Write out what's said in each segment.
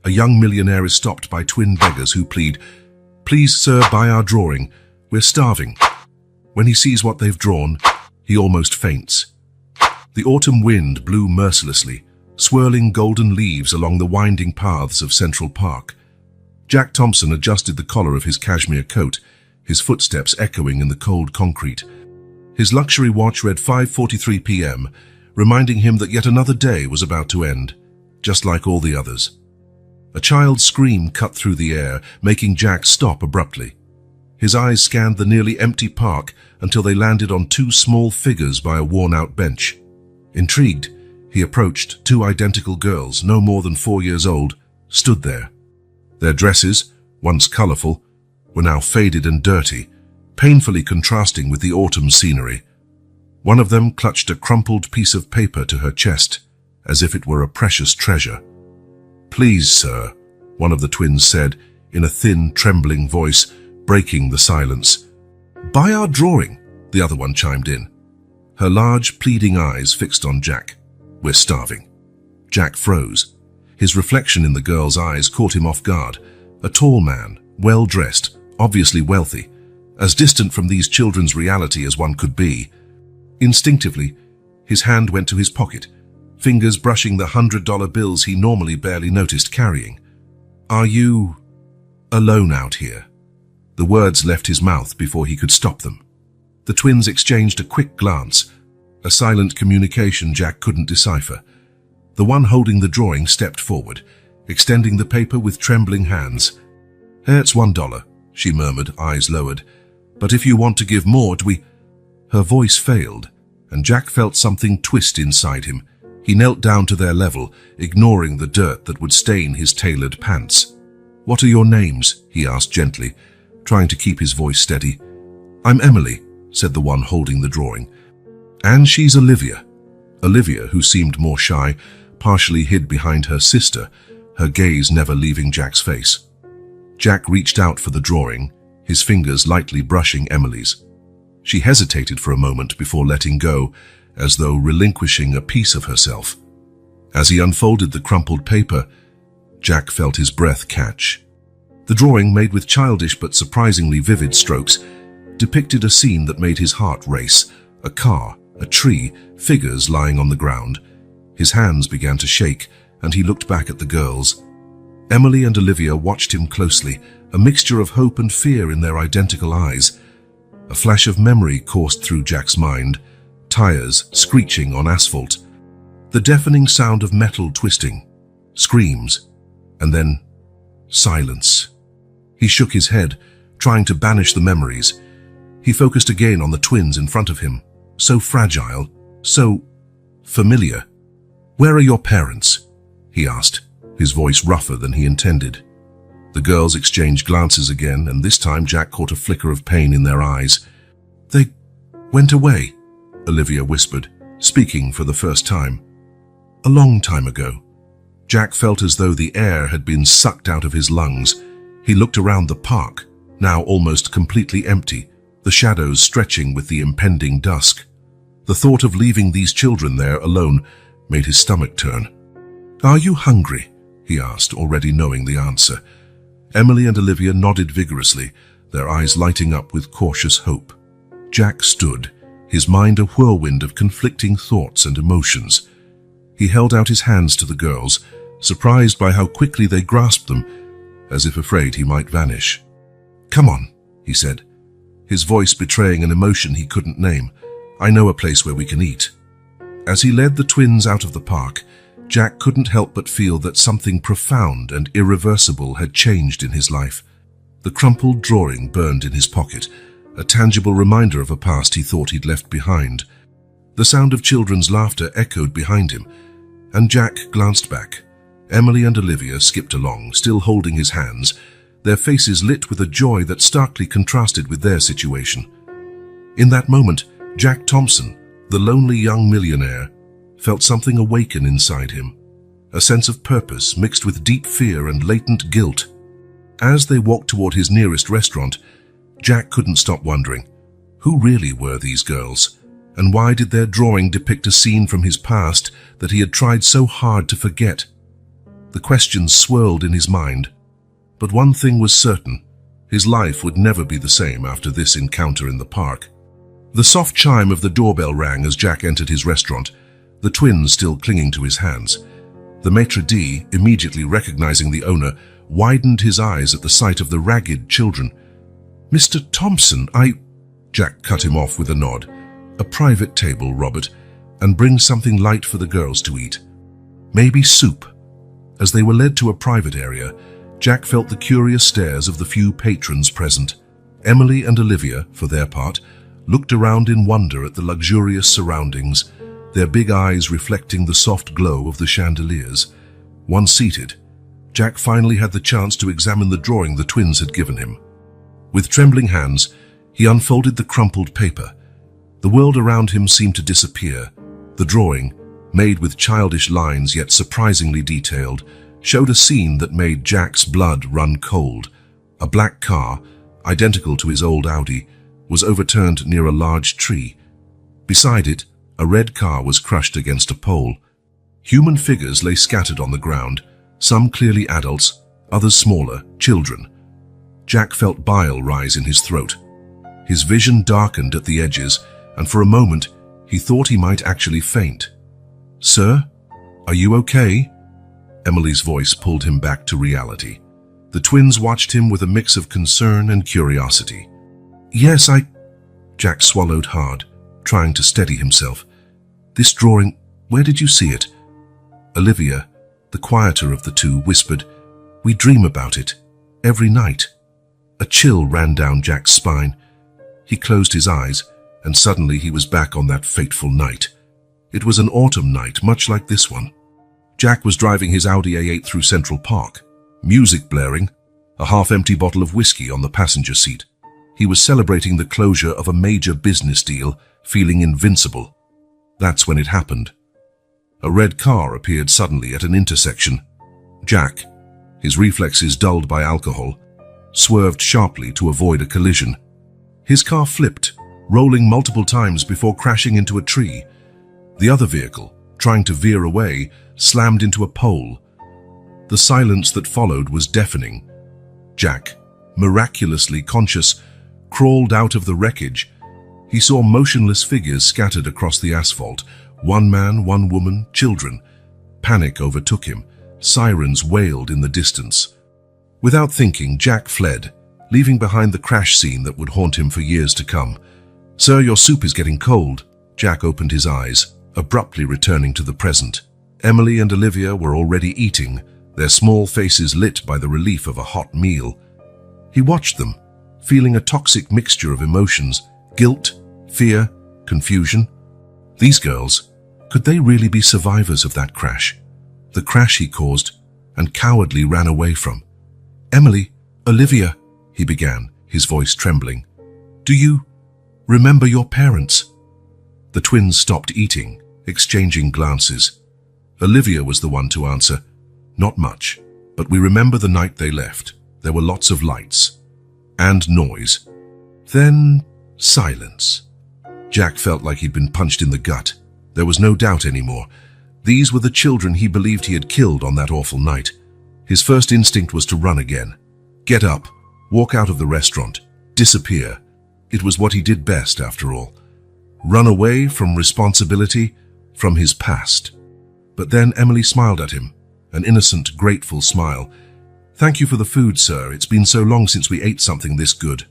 A young millionaire is stopped by twin beggars who plead, "Please, sir, buy our drawing. We're starving." When he sees what they've drawn, he almost faints. The autumn wind blew mercilessly, swirling golden leaves along the winding paths of Central Park. Jack Thompson adjusted the collar of his cashmere coat, his footsteps echoing in the cold concrete. His luxury watch read 5:43 p.m., reminding him that yet another day was about to end, just like all the others. A child's scream cut through the air, making Jack stop abruptly. His eyes scanned the nearly empty park until they landed on two small figures by a worn-out bench. Intrigued, he approached. Two identical girls, no more than 4 years old, stood there. Their dresses, once colorful, were now faded and dirty, painfully contrasting with the autumn scenery. One of them clutched a crumpled piece of paper to her chest, as if it were a precious treasure. "Please, sir," one of the twins said, in a thin, trembling voice, breaking the silence. "Buy our drawing," the other one chimed in, her large, pleading eyes fixed on Jack. "We're starving." Jack froze. His reflection in the girl's eyes caught him off guard. A tall man, well-dressed, obviously wealthy, as distant from these children's reality as one could be. Instinctively, his hand went to his pocket, fingers brushing the $100 bills he normally barely noticed carrying. "Are you alone out here?" The words left his mouth before he could stop them. The twins exchanged a quick glance, a silent communication Jack couldn't decipher. The one holding the drawing stepped forward, extending the paper with trembling hands. "It's $1, she murmured, eyes lowered. "But if you want to give more, do we—" Her voice failed, and Jack felt something twist inside him. He knelt down to their level, ignoring the dirt that would stain his tailored pants. "What are your names?" he asked gently, trying to keep his voice steady. "I'm Emily," said the one holding the drawing. "And she's Olivia." Olivia, who seemed more shy, partially hid behind her sister, her gaze never leaving Jack's face. Jack reached out for the drawing, his fingers lightly brushing Emily's. She hesitated for a moment before letting go, as though relinquishing a piece of herself. As he unfolded the crumpled paper, Jack felt his breath catch. The drawing, made with childish but surprisingly vivid strokes, depicted a scene that made his heart race. A car, a tree, figures lying on the ground. His hands began to shake, and he looked back at the girls. Emily and Olivia watched him closely, a mixture of hope and fear in their identical eyes. A flash of memory coursed through Jack's mind, tires screeching on asphalt, the deafening sound of metal twisting, screams, and then silence. He shook his head, trying to banish the memories. He focused again on the twins in front of him, so fragile, so familiar. "Where are your parents?" he asked, his voice rougher than he intended. The girls exchanged glances again, and this time Jack caught a flicker of pain in their eyes. "They went away," Olivia whispered, speaking for the first time. "A long time ago." Jack felt as though the air had been sucked out of his lungs. He looked around the park, now almost completely empty, the shadows stretching with the impending dusk. The thought of leaving these children there alone made his stomach turn. "Are you hungry?" he asked, already knowing the answer. Emily and Olivia nodded vigorously, their eyes lighting up with cautious hope. Jack stood, his mind a whirlwind of conflicting thoughts and emotions. He held out his hands to the girls, surprised by how quickly they grasped them, as if afraid he might vanish. "Come on," he said, his voice betraying an emotion he couldn't name. "I know a place where we can eat." As he led the twins out of the park, Jack couldn't help but feel that something profound and irreversible had changed in his life. The crumpled drawing burned in his pocket, a tangible reminder of a past he thought he'd left behind. The sound of children's laughter echoed behind him, and Jack glanced back. Emily and Olivia skipped along, still holding his hands, their faces lit with a joy that starkly contrasted with their situation. In that moment, Jack Thompson, the lonely young millionaire, felt something awaken inside him, a sense of purpose mixed with deep fear and latent guilt. As they walked toward his nearest restaurant, Jack couldn't stop wondering, who really were these girls, and why did their drawing depict a scene from his past that he had tried so hard to forget? The questions swirled in his mind. But one thing was certain. His life would never be the same after this encounter in the park. The soft chime of the doorbell rang as Jack entered his restaurant, the twins still clinging to his hands. The maitre d', immediately recognizing the owner, widened his eyes at the sight of the ragged children. "Mr. Thompson, Jack cut him off with a nod. "A private table, Robert, and bring something light for the girls to eat. Maybe soup." As they were led to a private area, Jack felt the curious stares of the few patrons present. Emily and Olivia, for their part, looked around in wonder at the luxurious surroundings, their big eyes reflecting the soft glow of the chandeliers. Once seated, Jack finally had the chance to examine the drawing the twins had given him. With trembling hands, he unfolded the crumpled paper. The world around him seemed to disappear. The drawing, made with childish lines yet surprisingly detailed, showed a scene that made Jack's blood run cold. A black car, identical to his old Audi, was overturned near a large tree. Beside it, a red car was crushed against a pole. Human figures lay scattered on the ground, some clearly adults, others smaller, children. Jack felt bile rise in his throat. His vision darkened at the edges, and for a moment, he thought he might actually faint. "Sir, are you okay?" Emily's voice pulled him back to reality. The twins watched him with a mix of concern and curiosity. "Yes, Jack swallowed hard, trying to steady himself. "This drawing, where did you see it?" Olivia, the quieter of the two, whispered, "We dream about it, every night." A chill ran down Jack's spine. He closed his eyes, and suddenly he was back on that fateful night. It was an autumn night, much like this one. Jack was driving his Audi A8 through Central Park, music blaring, a half-empty bottle of whiskey on the passenger seat. He was celebrating the closure of a major business deal, feeling invincible. That's when it happened. A red car appeared suddenly at an intersection. Jack, his reflexes dulled by alcohol, swerved sharply to avoid a collision. His car flipped, rolling multiple times before crashing into a tree. The other vehicle, trying to veer away, slammed into a pole. The silence that followed was deafening. Jack, miraculously conscious, crawled out of the wreckage. He saw motionless figures scattered across the asphalt. One man, one woman, children. Panic overtook him. Sirens wailed in the distance. Without thinking, Jack fled, leaving behind the crash scene that would haunt him for years to come. "Sir, your soup is getting cold." Jack opened his eyes, abruptly returning to the present. Emily and Olivia were already eating, their small faces lit by the relief of a hot meal. He watched them, feeling a toxic mixture of emotions, guilt, fear, confusion. These girls, could they really be survivors of that crash? The crash he caused and cowardly ran away from. "Emily, Olivia," he began, his voice trembling. "Do you remember your parents?" The twins stopped eating, exchanging glances. Olivia was the one to answer. "Not much, but we remember the night they left. There were lots of lights and noise. Then silence." Jack felt like he'd been punched in the gut. There was no doubt anymore. These were the children he believed he had killed on that awful night. His first instinct was to run again. Get up, walk out of the restaurant, disappear. It was what he did best, after all. Run away from responsibility, from his past. But then Emily smiled at him, an innocent, grateful smile. "Thank you for the food, sir. It's been so long since we ate something this good."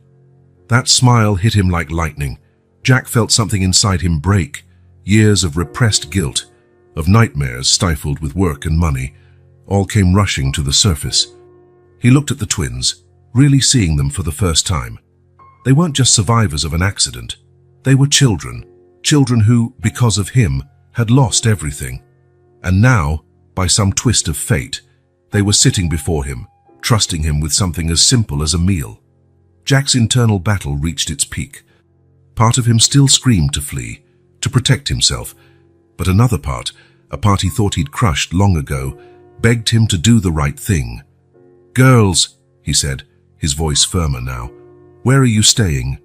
That smile hit him like lightning. Jack felt something inside him break. Years of repressed guilt, of nightmares stifled with work and money, all came rushing to the surface. He looked at the twins, really seeing them for the first time. They weren't just survivors of an accident. They were children. Children who, because of him, had lost everything. And now, by some twist of fate, they were sitting before him, trusting him with something as simple as a meal. Jack's internal battle reached its peak. Part of him still screamed to flee, to protect himself, but another part, a part he thought he'd crushed long ago, begged him to do the right thing. "Girls," he said, his voice firmer now, "where are you staying?"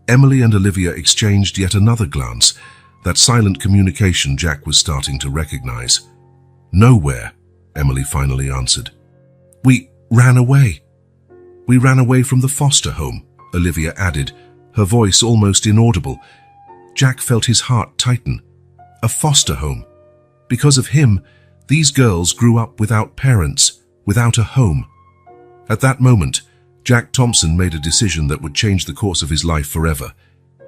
Emily and Olivia exchanged yet another glance, that silent communication Jack was starting to recognize. "Nowhere," Emily finally answered. We ran away. We ran away from the foster home, Olivia added, her voice almost inaudible. Jack felt his heart tighten. A foster home. Because of him, these girls grew up without parents, without a home. At that moment, Jack Thompson made a decision that would change the course of his life forever.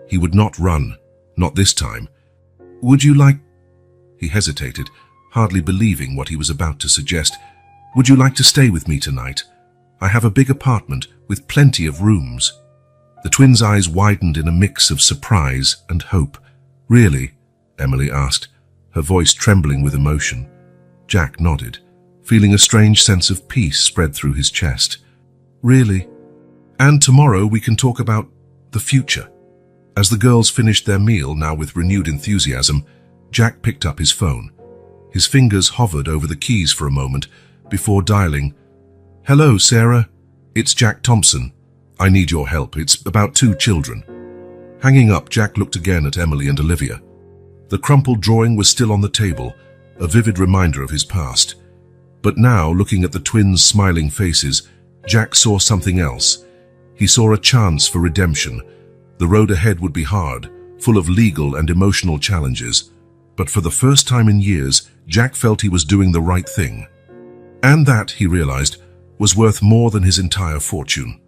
He would not run, not this time. Would you like... He hesitated, hardly believing what he was about to suggest. Would you like to stay with me tonight? I have a big apartment with plenty of rooms. The twins' eyes widened in a mix of surprise and hope. Really? Emily asked, her voice trembling with emotion. Jack nodded, feeling a strange sense of peace spread through his chest. Really? And tomorrow we can talk about the future. As the girls finished their meal, now with renewed enthusiasm, Jack picked up his phone. His fingers hovered over the keys for a moment before dialing. Hello, Sarah. It's Jack Thompson. I need your help. It's about 2 children. Hanging up, Jack looked again at Emily and Olivia. The crumpled drawing was still on the table, a vivid reminder of his past. But now, looking at the twins' smiling faces, Jack saw something else. He saw a chance for redemption. The road ahead would be hard, full of legal and emotional challenges. But for the first time in years, Jack felt he was doing the right thing. And that, he realized, was worth more than his entire fortune.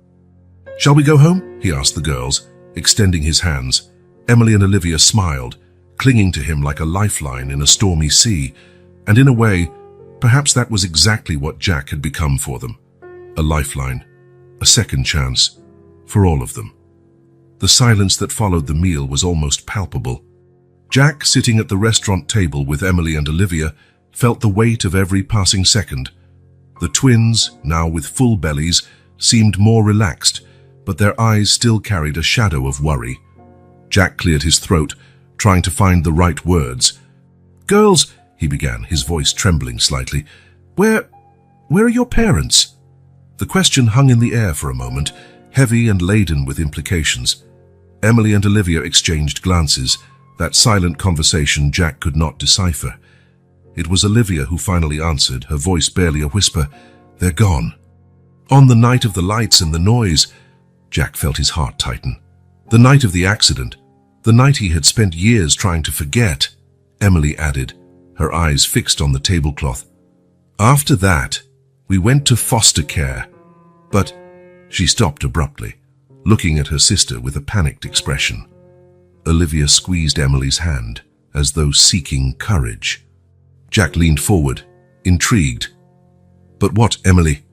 Shall we go home? He asked the girls, extending his hands. Emily and Olivia smiled, clinging to him like a lifeline in a stormy sea. And in a way, perhaps that was exactly what Jack had become for them. A lifeline, a second chance, for all of them. The silence that followed the meal was almost palpable. Jack, sitting at the restaurant table with Emily and Olivia, felt the weight of every passing second. The twins, now with full bellies, seemed more relaxed, but their eyes still carried a shadow of worry. Jack cleared his throat, trying to find the right words. Girls, he began, his voice trembling slightly, where are your parents? The question hung in the air for a moment, heavy and laden with implications. Emily and Olivia exchanged glances, that silent conversation Jack could not decipher. It was Olivia who finally answered, her voice barely a whisper. They're gone. On the night of the lights and the noise, Jack felt his heart tighten. The night of the accident, the night he had spent years trying to forget, Emily added, her eyes fixed on the tablecloth. After that, we went to foster care. But she stopped abruptly, looking at her sister with a panicked expression. Olivia squeezed Emily's hand, as though seeking courage. Jack leaned forward, intrigued. But what, Emily?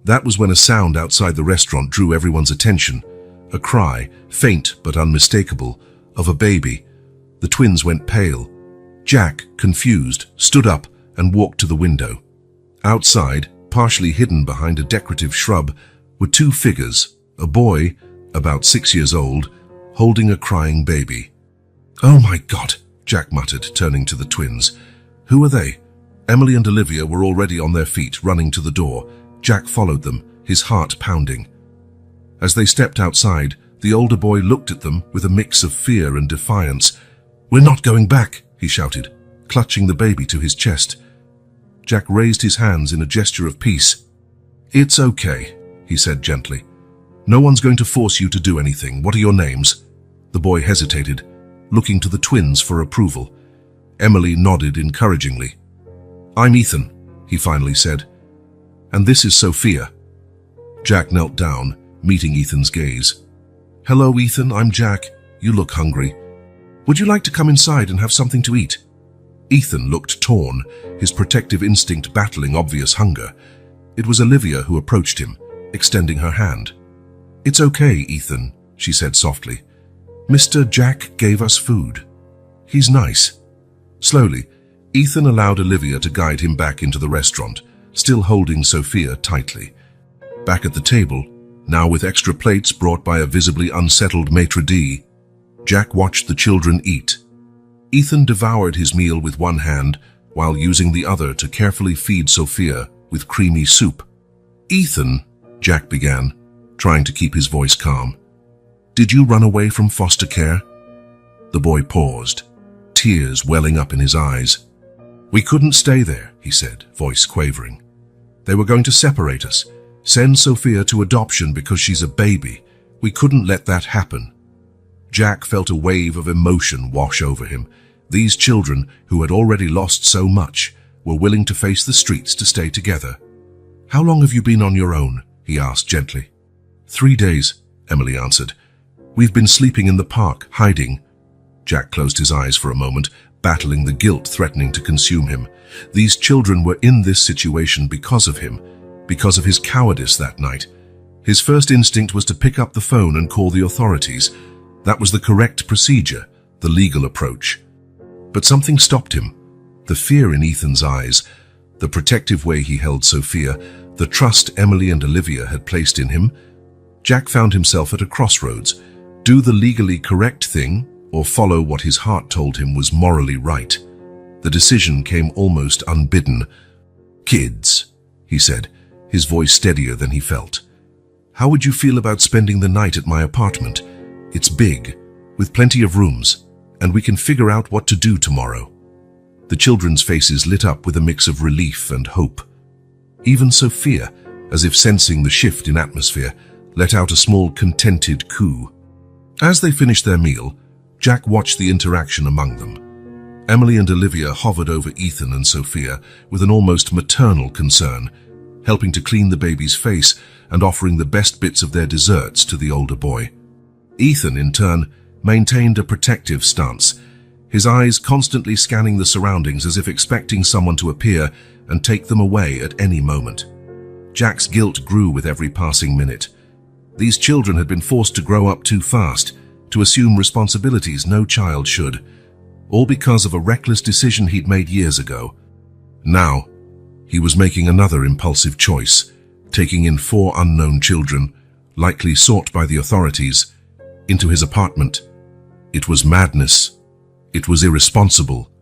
That was when a sound outside the restaurant drew everyone's attention. A cry, faint but unmistakable, of a baby. The twins went pale. Jack, confused, stood up and walked to the window. Outside, partially hidden behind a decorative shrub, were 2 figures, a boy, about 6 years old, holding a crying baby. Oh my God, Jack muttered, turning to the twins. Who are they? Emily and Olivia were already on their feet, running to the door. Jack followed them, his heart pounding. As they stepped outside, the older boy looked at them with a mix of fear and defiance. We're not going back, he shouted, clutching the baby to his chest. Jack raised his hands in a gesture of peace. It's okay, he said gently. No one's going to force you to do anything. What are your names? The boy hesitated, looking to the twins for approval. Emily nodded encouragingly. I'm Ethan, he finally said. And this is Sophia. Jack knelt down, meeting Ethan's gaze. Hello, Ethan, I'm Jack. You look hungry. Would you like to come inside and have something to eat? Ethan looked torn, his protective instinct battling obvious hunger. It was Olivia who approached him, extending her hand. It's okay, Ethan, she said softly. Mr. Jack gave us food. He's nice. Slowly, Ethan allowed Olivia to guide him back into the restaurant, still holding Sophia tightly. Back at the table, now with extra plates brought by a visibly unsettled maitre d', Jack watched the children eat. Ethan devoured his meal with one hand while using the other to carefully feed Sophia with creamy soup. Ethan, Jack began, trying to keep his voice calm. Did you run away from foster care? The boy paused, tears welling up in his eyes. "We couldn't stay there," he said, voice quavering. "They were going to separate us, send Sophia to adoption because she's a baby. We couldn't let that happen." Jack felt a wave of emotion wash over him. These children, who had already lost so much, were willing to face the streets to stay together. "How long have you been on your own?" he asked gently. 3 days, Emily answered. "We've been sleeping in the park, hiding." Jack closed his eyes for a moment, battling the guilt threatening to consume him. These children were in this situation because of him, because of his cowardice that night. His first instinct was to pick up the phone and call the authorities. That was the correct procedure, the legal approach. But something stopped him. The fear in Ethan's eyes, the protective way he held Sophia, the trust Emily and Olivia had placed in him. Jack found himself at a crossroads. Do the legally correct thing, or follow what his heart told him was morally right? The decision came almost unbidden. "Kids," he said, his voice steadier than he felt. "How would you feel about spending the night at my apartment? It's big, with plenty of rooms, and we can figure out what to do tomorrow." The children's faces lit up with a mix of relief and hope. Even Sophia, as if sensing the shift in atmosphere, let out a small contented coo. As they finished their meal, Jack watched the interaction among them. Emily and Olivia hovered over Ethan and Sophia with an almost maternal concern, helping to clean the baby's face and offering the best bits of their desserts to the older boy. Ethan, in turn, maintained a protective stance, his eyes constantly scanning the surroundings as if expecting someone to appear and take them away at any moment. Jack's guilt grew with every passing minute. These children had been forced to grow up too fast, to assume responsibilities no child should, all because of a reckless decision he'd made years ago. Now, he was making another impulsive choice, taking in 4 unknown children, likely sought by the authorities, into his apartment. It was madness. It was irresponsible.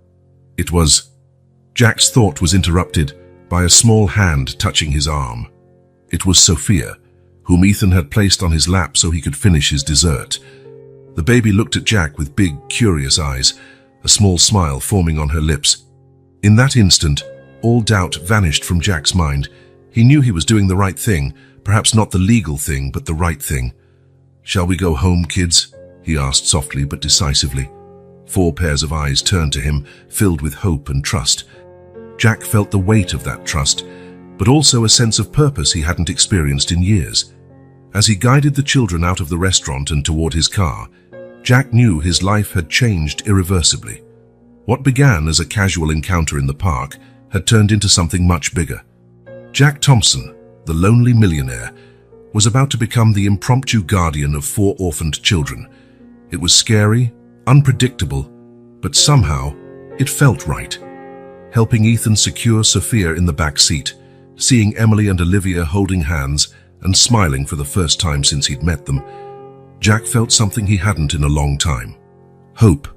It was... Jack's thought was interrupted by a small hand touching his arm. It was Sophia, whom Ethan had placed on his lap so he could finish his dessert. The baby looked at Jack with big, curious eyes, a small smile forming on her lips. In that instant, all doubt vanished from Jack's mind. He knew he was doing the right thing, perhaps not the legal thing, but the right thing. "Shall we go home, kids?" he asked softly but decisively. 4 pairs of eyes turned to him, filled with hope and trust. Jack felt the weight of that trust, but also a sense of purpose he hadn't experienced in years. As he guided the children out of the restaurant and toward his car, Jack knew his life had changed irreversibly. What began as a casual encounter in the park had turned into something much bigger. Jack Thompson, the lonely millionaire, was about to become the impromptu guardian of 4 orphaned children. It was scary, unpredictable, but somehow it felt right. Helping Ethan secure Sophia in the back seat, seeing Emily and Olivia holding hands and smiling for the first time since he'd met them, Jack felt something he hadn't in a long time. Hope.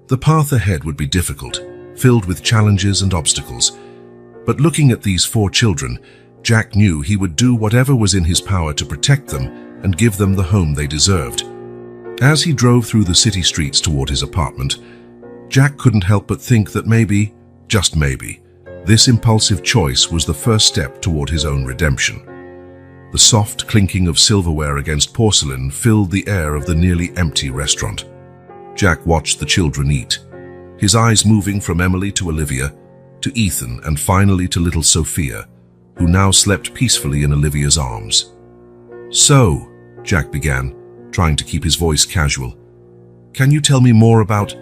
The path ahead would be difficult, filled with challenges and obstacles. But looking at these 4 children, Jack knew he would do whatever was in his power to protect them and give them the home they deserved. As he drove through the city streets toward his apartment, Jack couldn't help but think that maybe, just maybe, this impulsive choice was the first step toward his own redemption. The soft clinking of silverware against porcelain filled the air of the nearly empty restaurant. Jack watched the children eat, his eyes moving from Emily to Olivia, to Ethan, and finally to little Sophia, who now slept peacefully in Olivia's arms. "So," Jack began, trying to keep his voice casual, "can you tell me more about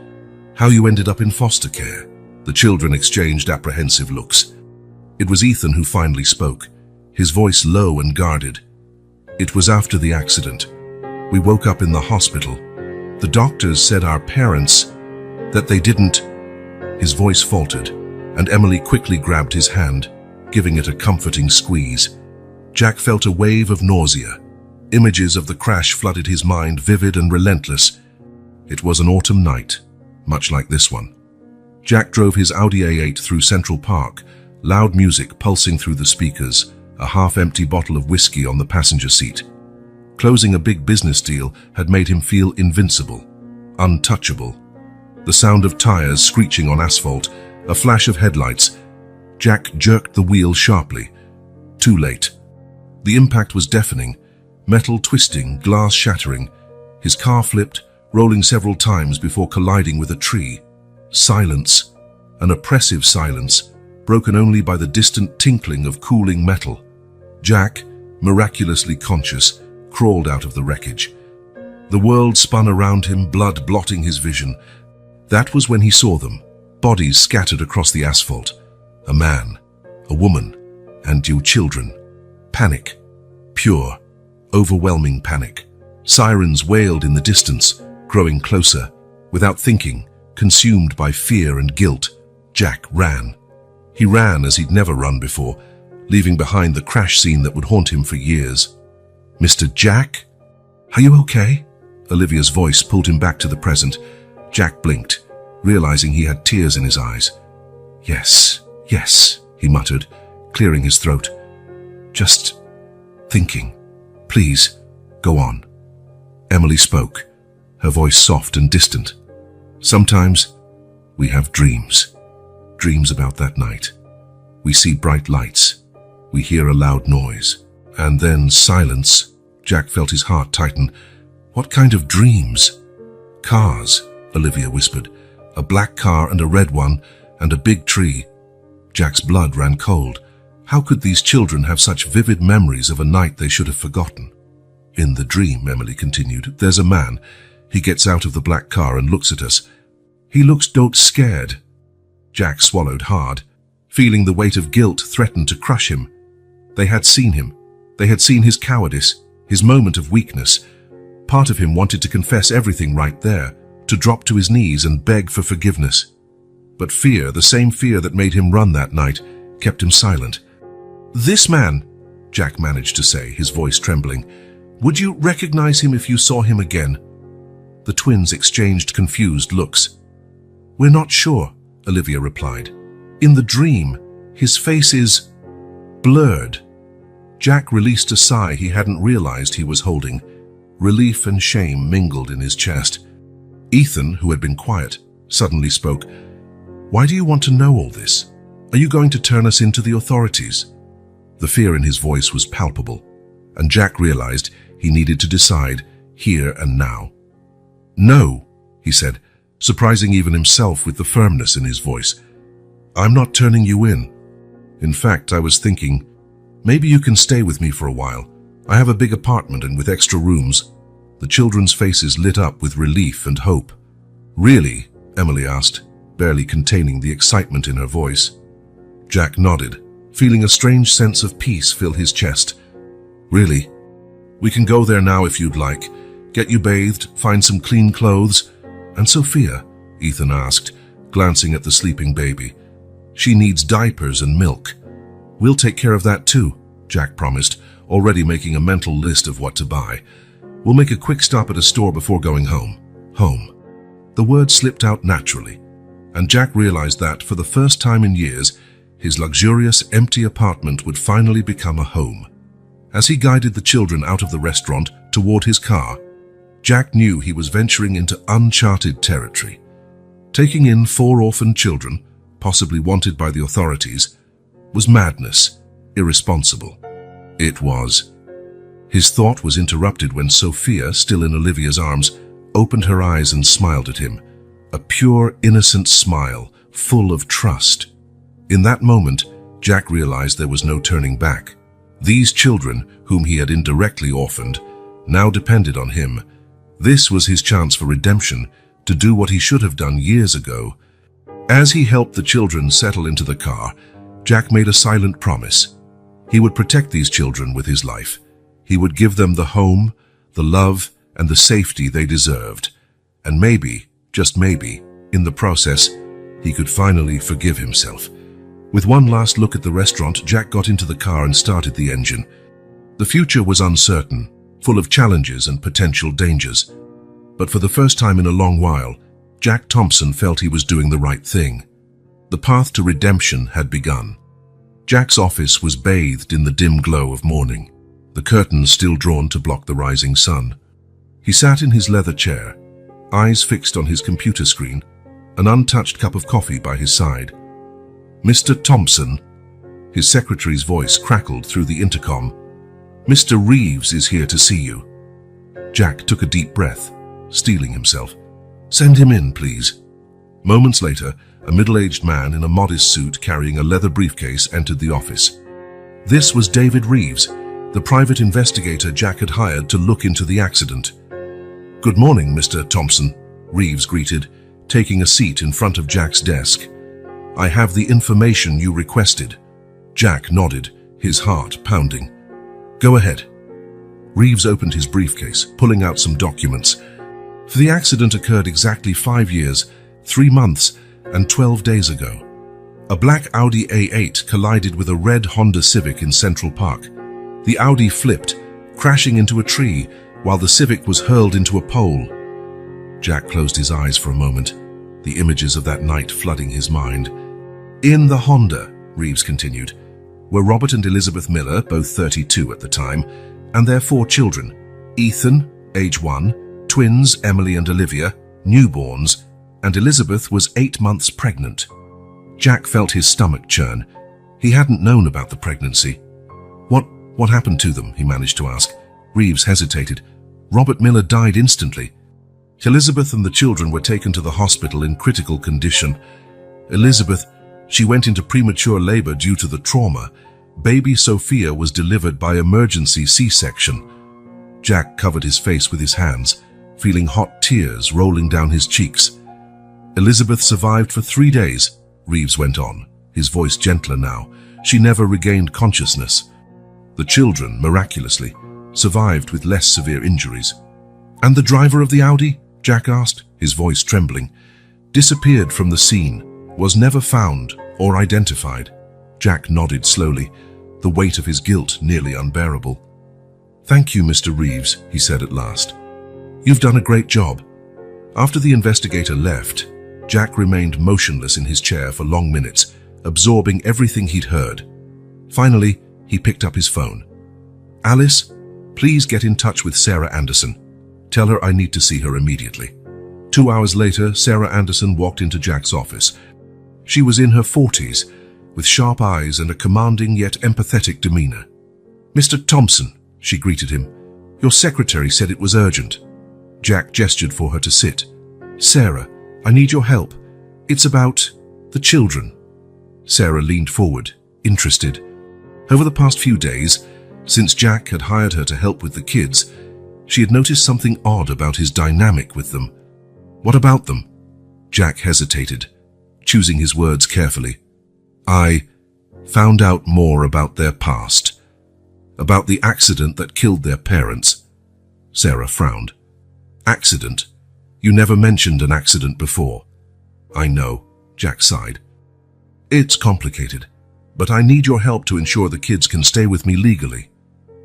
how you ended up in foster care?" The children exchanged apprehensive looks. It was Ethan who finally spoke, his voice low and guarded. "It was after the accident. We woke up in the hospital. The doctors said our parents, that they didn't..." His voice faltered, and Emily quickly grabbed his hand, giving it a comforting squeeze. Jack felt a wave of nausea. Images of the crash flooded his mind, vivid and relentless. It was an autumn night, much like this one. Jack drove his Audi A8 through Central Park, loud music pulsing through the speakers, a half-empty bottle of whiskey on the passenger seat. Closing a big business deal had made him feel invincible, untouchable. The sound of tires screeching on asphalt A flash of headlights. Jack jerked the wheel sharply. Too late. The impact was deafening, metal twisting, glass shattering. His car flipped, rolling several times before colliding with a tree. Silence, an oppressive silence, broken only by the distant tinkling of cooling metal. Jack, miraculously conscious, crawled out of the wreckage. The world spun around him, blood blotting his vision. That was when he saw them, bodies scattered across the asphalt. A man, a woman, and 2 children. Panic. Pure, overwhelming panic. Sirens wailed in the distance, growing closer. Without thinking, consumed by fear and guilt, Jack ran. He ran as he'd never run before, leaving behind the crash scene that would haunt him for years. "Mr. Jack? Are you okay?" Olivia's voice pulled him back to the present. Jack blinked, realizing he had tears in his eyes. Yes, he muttered, clearing his throat. "Just thinking. Please, go on." Emily spoke, her voice soft and distant. "Sometimes we have dreams. Dreams about that night. We see bright lights. We hear a loud noise. And then silence." Jack felt his heart tighten. "What kind of dreams?" "Cars," Olivia whispered. "A black car and a red one, and a big tree." Jack's blood ran cold. How could these children have such vivid memories of a night they should have forgotten? "In the dream," Emily continued, "there's a man. He gets out of the black car and looks at us. He looks scared." Jack swallowed hard, feeling the weight of guilt threatened to crush him. They had seen him. They had seen his cowardice, his moment of weakness. Part of him wanted to confess everything right there, to drop to his knees and beg for forgiveness. But fear, the same fear that made him run that night, kept him silent. "This man," Jack managed to say, his voice trembling, "would you recognize him if you saw him again?" The twins exchanged confused looks. "We're not sure," Olivia replied. "In the dream, his face is blurred." Jack released a sigh he hadn't realized he was holding. Relief and shame mingled in his chest. Ethan, who had been quiet, suddenly spoke. "Why do you want to know all this? Are you going to turn us into the authorities?" The fear in his voice was palpable, and Jack realized he needed to decide here and now. "No," he said, surprising even himself with the firmness in his voice. "I'm not turning you in. In fact, I was thinking, maybe you can stay with me for a while. I have a big apartment and with extra rooms." The children's faces lit up with relief and hope. "Really?" Emily asked, barely containing the excitement in her voice. Jack nodded, feeling a strange sense of peace fill his chest. "Really? We can go there now if you'd like. Get you bathed, find some clean clothes." "And Sophia?" Ethan asked, glancing at the sleeping baby. "She needs diapers and milk." "We'll take care of that too," Jack promised, already making a mental list of what to buy. "We'll make a quick stop at a store before going home." Home. The word slipped out naturally, and Jack realized that, for the first time in years, his luxurious, empty apartment would finally become a home. As he guided the children out of the restaurant toward his car, Jack knew he was venturing into uncharted territory. Taking in 4 orphaned children, possibly wanted by the authorities, was madness, irresponsible. It was. His thought was interrupted when Sophia, still in Olivia's arms, opened her eyes and smiled at him. A pure, innocent smile, full of trust. In that moment, Jack realized there was no turning back. These children, whom he had indirectly orphaned, now depended on him. This was his chance for redemption, to do what he should have done years ago. As he helped the children settle into the car, Jack made a silent promise. He would protect these children with his life. He would give them the home, the love, and the safety they deserved. And maybe, just maybe, in the process, he could finally forgive himself. With one last look at the restaurant, Jack got into the car and started the engine. The future was uncertain, full of challenges and potential dangers. But for the first time in a long while, Jack Thompson felt he was doing the right thing. The path to redemption had begun. Jack's office was bathed in the dim glow of morning, the curtains still drawn to block the rising sun. He sat in his leather chair, eyes fixed on his computer screen, an untouched cup of coffee by his side. Mr. Thompson. His secretary's voice crackled through the intercom. Mr. Reeves is here to see you. Jack took a deep breath, steeling himself. Send him in, please. Moments later, a middle-aged man in a modest suit carrying a leather briefcase entered the office. This was David Reeves, the private investigator Jack had hired to look into the accident. Good morning, Mr. Thompson, Reeves greeted, taking a seat in front of Jack's desk. I have the information you requested. Jack nodded, his heart pounding. Go ahead. Reeves opened his briefcase, pulling out some documents. For the accident occurred exactly 5 years, 3 months, and 12 days ago. A black Audi A8 collided with a red Honda Civic in Central Park. The Audi flipped, crashing into a tree, while the Civic was hurled into a pole. Jack closed his eyes for a moment, the images of that night flooding his mind. In the Honda, Reeves continued, were Robert and Elizabeth Miller, both 32 at the time, and their 4 children, Ethan, age 1, twins Emily and Olivia, newborns, and Elizabeth was 8 months pregnant. Jack felt his stomach churn. He hadn't known about the pregnancy. What happened to them, he managed to ask. Reeves hesitated. Robert Miller died instantly. Elizabeth and the children were taken to the hospital in critical condition. Elizabeth, she went into premature labor due to the trauma. Baby Sophia was delivered by emergency C-section. Jack covered his face with his hands, feeling hot tears rolling down his cheeks. Elizabeth survived for 3 days, Reeves went on, his voice gentler now. She never regained consciousness. The children, miraculously, survived with less severe injuries. And the driver of the Audi, Jack asked, his voice trembling, disappeared from the scene, was never found or identified. Jack nodded slowly, the weight of his guilt nearly unbearable. Thank you, Mr. Reeves, he said at last. You've done a great job. After the investigator left, Jack remained motionless in his chair for long minutes, absorbing everything he'd heard. Finally, he picked up his phone. Alice, please get in touch with Sarah Anderson. Tell her I need to see her immediately. 2 hours later, Sarah Anderson walked into Jack's office. She was in her 40s, with sharp eyes and a commanding yet empathetic demeanor. Mr. Thompson, she greeted him. Your secretary said it was urgent. Jack gestured for her to sit. Sarah, I need your help. It's about the children. Sarah leaned forward, interested. Over the past few days, since Jack had hired her to help with the kids, she had noticed something odd about his dynamic with them. What about them? Jack hesitated, choosing his words carefully. I found out more about their past, about the accident that killed their parents. Sarah frowned. Accident? You never mentioned an accident before. I know, Jack sighed. It's complicated, but I need your help to ensure the kids can stay with me legally.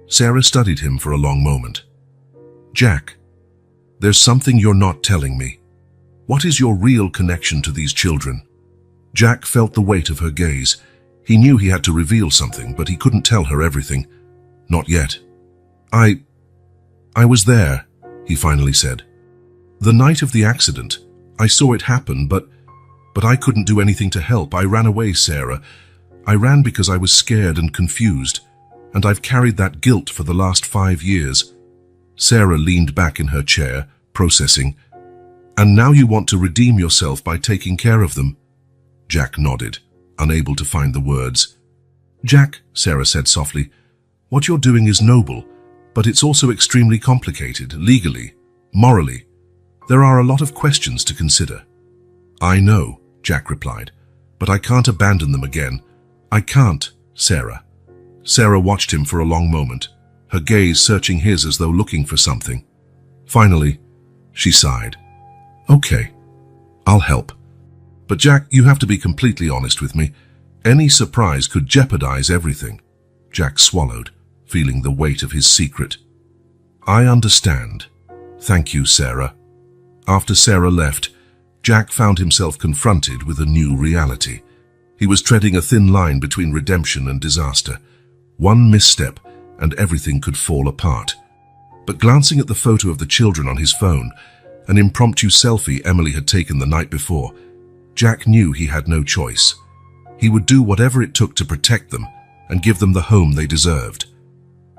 Sarah studied him for a long moment. Jack, there's something you're not telling me. What is your real connection to these children? Jack felt the weight of her gaze. He knew he had to reveal something, but he couldn't tell her everything. Not yet. I was there, he finally said. The night of the accident, I saw it happen, but I couldn't do anything to help. I ran away, Sarah. I ran because I was scared and confused, and I've carried that guilt for the last 5 years. Sarah leaned back in her chair, processing. And now you want to redeem yourself by taking care of them? Jack nodded, unable to find the words. Jack, Sarah said softly, what you're doing is noble, but it's also extremely complicated, legally, morally. There are a lot of questions to consider. I know, Jack replied, but I can't abandon them again. I can't, Sarah. Sarah watched him for a long moment, her gaze searching his as though looking for something. Finally, she sighed. Okay, I'll help. But Jack, you have to be completely honest with me. Any surprise could jeopardize everything. Jack swallowed, feeling the weight of his secret. I understand. Thank you, Sarah. After Sarah left, Jack found himself confronted with a new reality. He was treading a thin line between redemption and disaster. One misstep, and everything could fall apart. But glancing at the photo of the children on his phone, an impromptu selfie Emily had taken the night before, Jack knew he had no choice. He would do whatever it took to protect them and give them the home they deserved,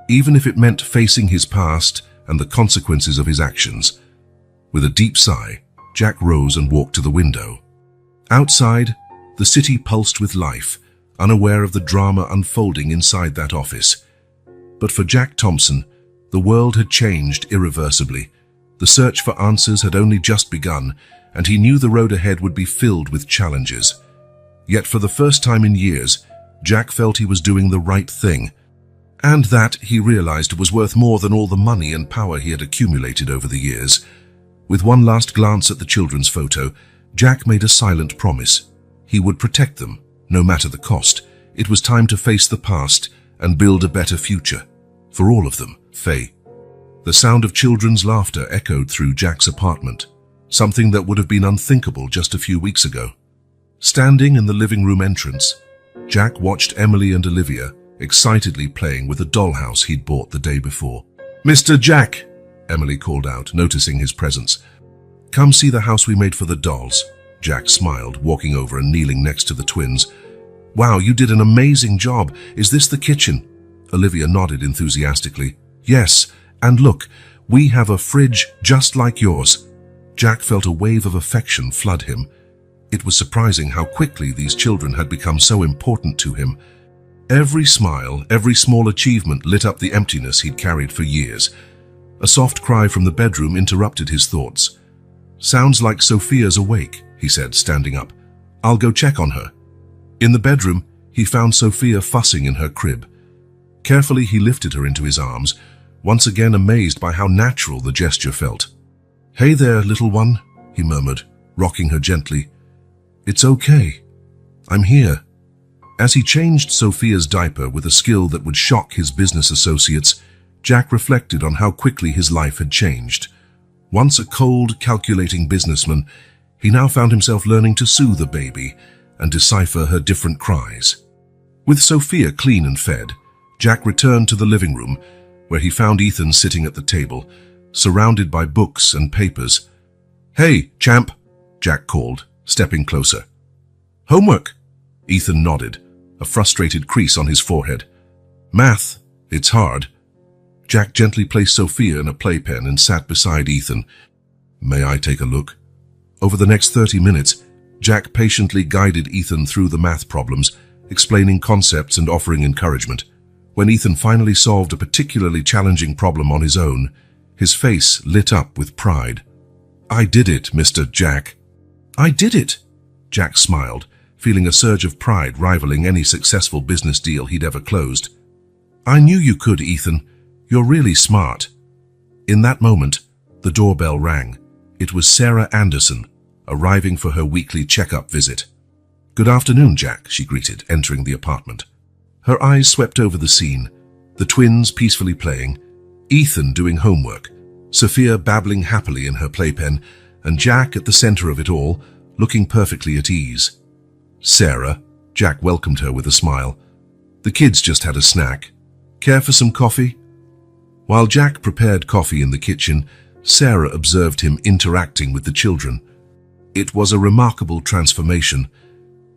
even if it meant facing his past and the consequences of his actions. With a deep sigh, Jack rose and walked to the window. Outside, the city pulsed with life, unaware of the drama unfolding inside that office. But for Jack Thompson, the world had changed irreversibly. The search for answers had only just begun, and he knew the road ahead would be filled with challenges. Yet for the first time in years, Jack felt he was doing the right thing, and that, he realized, was worth more than all the money and power he had accumulated over the years. With one last glance at the children's photo, Jack made a silent promise. He would protect them, no matter the cost. It was time to face the past and build a better future. For all of them, Faye. The sound of children's laughter echoed through Jack's apartment, something that would have been unthinkable just a few weeks ago. Standing in the living room entrance, Jack watched Emily and Olivia excitedly playing with a dollhouse he'd bought the day before. "Mr. Jack," Emily called out, noticing his presence. "Come see the house we made for the dolls." Jack smiled, walking over and kneeling next to the twins. "Wow, you did an amazing job. Is this the kitchen?" Olivia nodded enthusiastically. "Yes, and look, we have a fridge just like yours." Jack felt a wave of affection flood him. It was surprising how quickly these children had become so important to him. Every smile, every small achievement lit up the emptiness he'd carried for years. A soft cry from the bedroom interrupted his thoughts. "Sounds like Sophia's awake," he said, standing up. "I'll go check on her." In the bedroom, he found Sophia fussing in her crib. Carefully, he lifted her into his arms, once again amazed by how natural the gesture felt. "Hey there, little one," he murmured, rocking her gently. "It's okay. I'm here." As he changed Sophia's diaper with a skill that would shock his business associates, Jack reflected on how quickly his life had changed. Once a cold, calculating businessman, he now found himself learning to soothe a baby and decipher her different cries. With Sophia clean and fed, Jack returned to the living room, where he found Ethan sitting at the table, surrounded by books and papers. "Hey, champ," Jack called, stepping closer. "Homework?" Ethan nodded, a frustrated crease on his forehead. "Math. It's hard." Jack gently placed Sophia in a playpen and sat beside Ethan. "May I take a look?" Over the next 30 minutes, Jack patiently guided Ethan through the math problems, explaining concepts and offering encouragement. When Ethan finally solved a particularly challenging problem on his own, his face lit up with pride. "I did it, Mr. Jack." "I did it!" Jack smiled, feeling a surge of pride rivaling any successful business deal he'd ever closed. "I knew you could, Ethan. You're really smart." In that moment, the doorbell rang. It was Sarah Anderson, arriving for her weekly checkup visit. "Good afternoon, Jack," she greeted, entering the apartment. Her eyes swept over the scene, the twins peacefully playing, Ethan doing homework, Sophia babbling happily in her playpen, and Jack at the center of it all, looking perfectly at ease. "Sarah," Jack welcomed her with a smile. "The kids just had a snack. Care for some coffee?" While Jack prepared coffee in the kitchen, Sarah observed him interacting with the children. It was a remarkable transformation.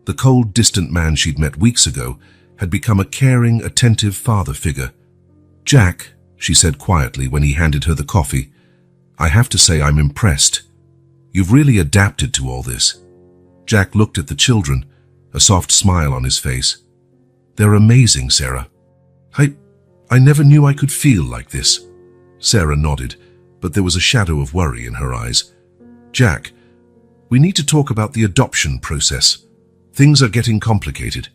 The cold, distant man she'd met weeks ago had become a caring, attentive father figure. "Jack," she said quietly when he handed her the coffee, "I have to say I'm impressed. You've really adapted to all this." Jack looked at the children, a soft smile on his face. "They're amazing, Sarah. I never knew I could feel like this." Sarah nodded, but there was a shadow of worry in her eyes. "Jack, we need to talk about the adoption process. Things are getting complicated."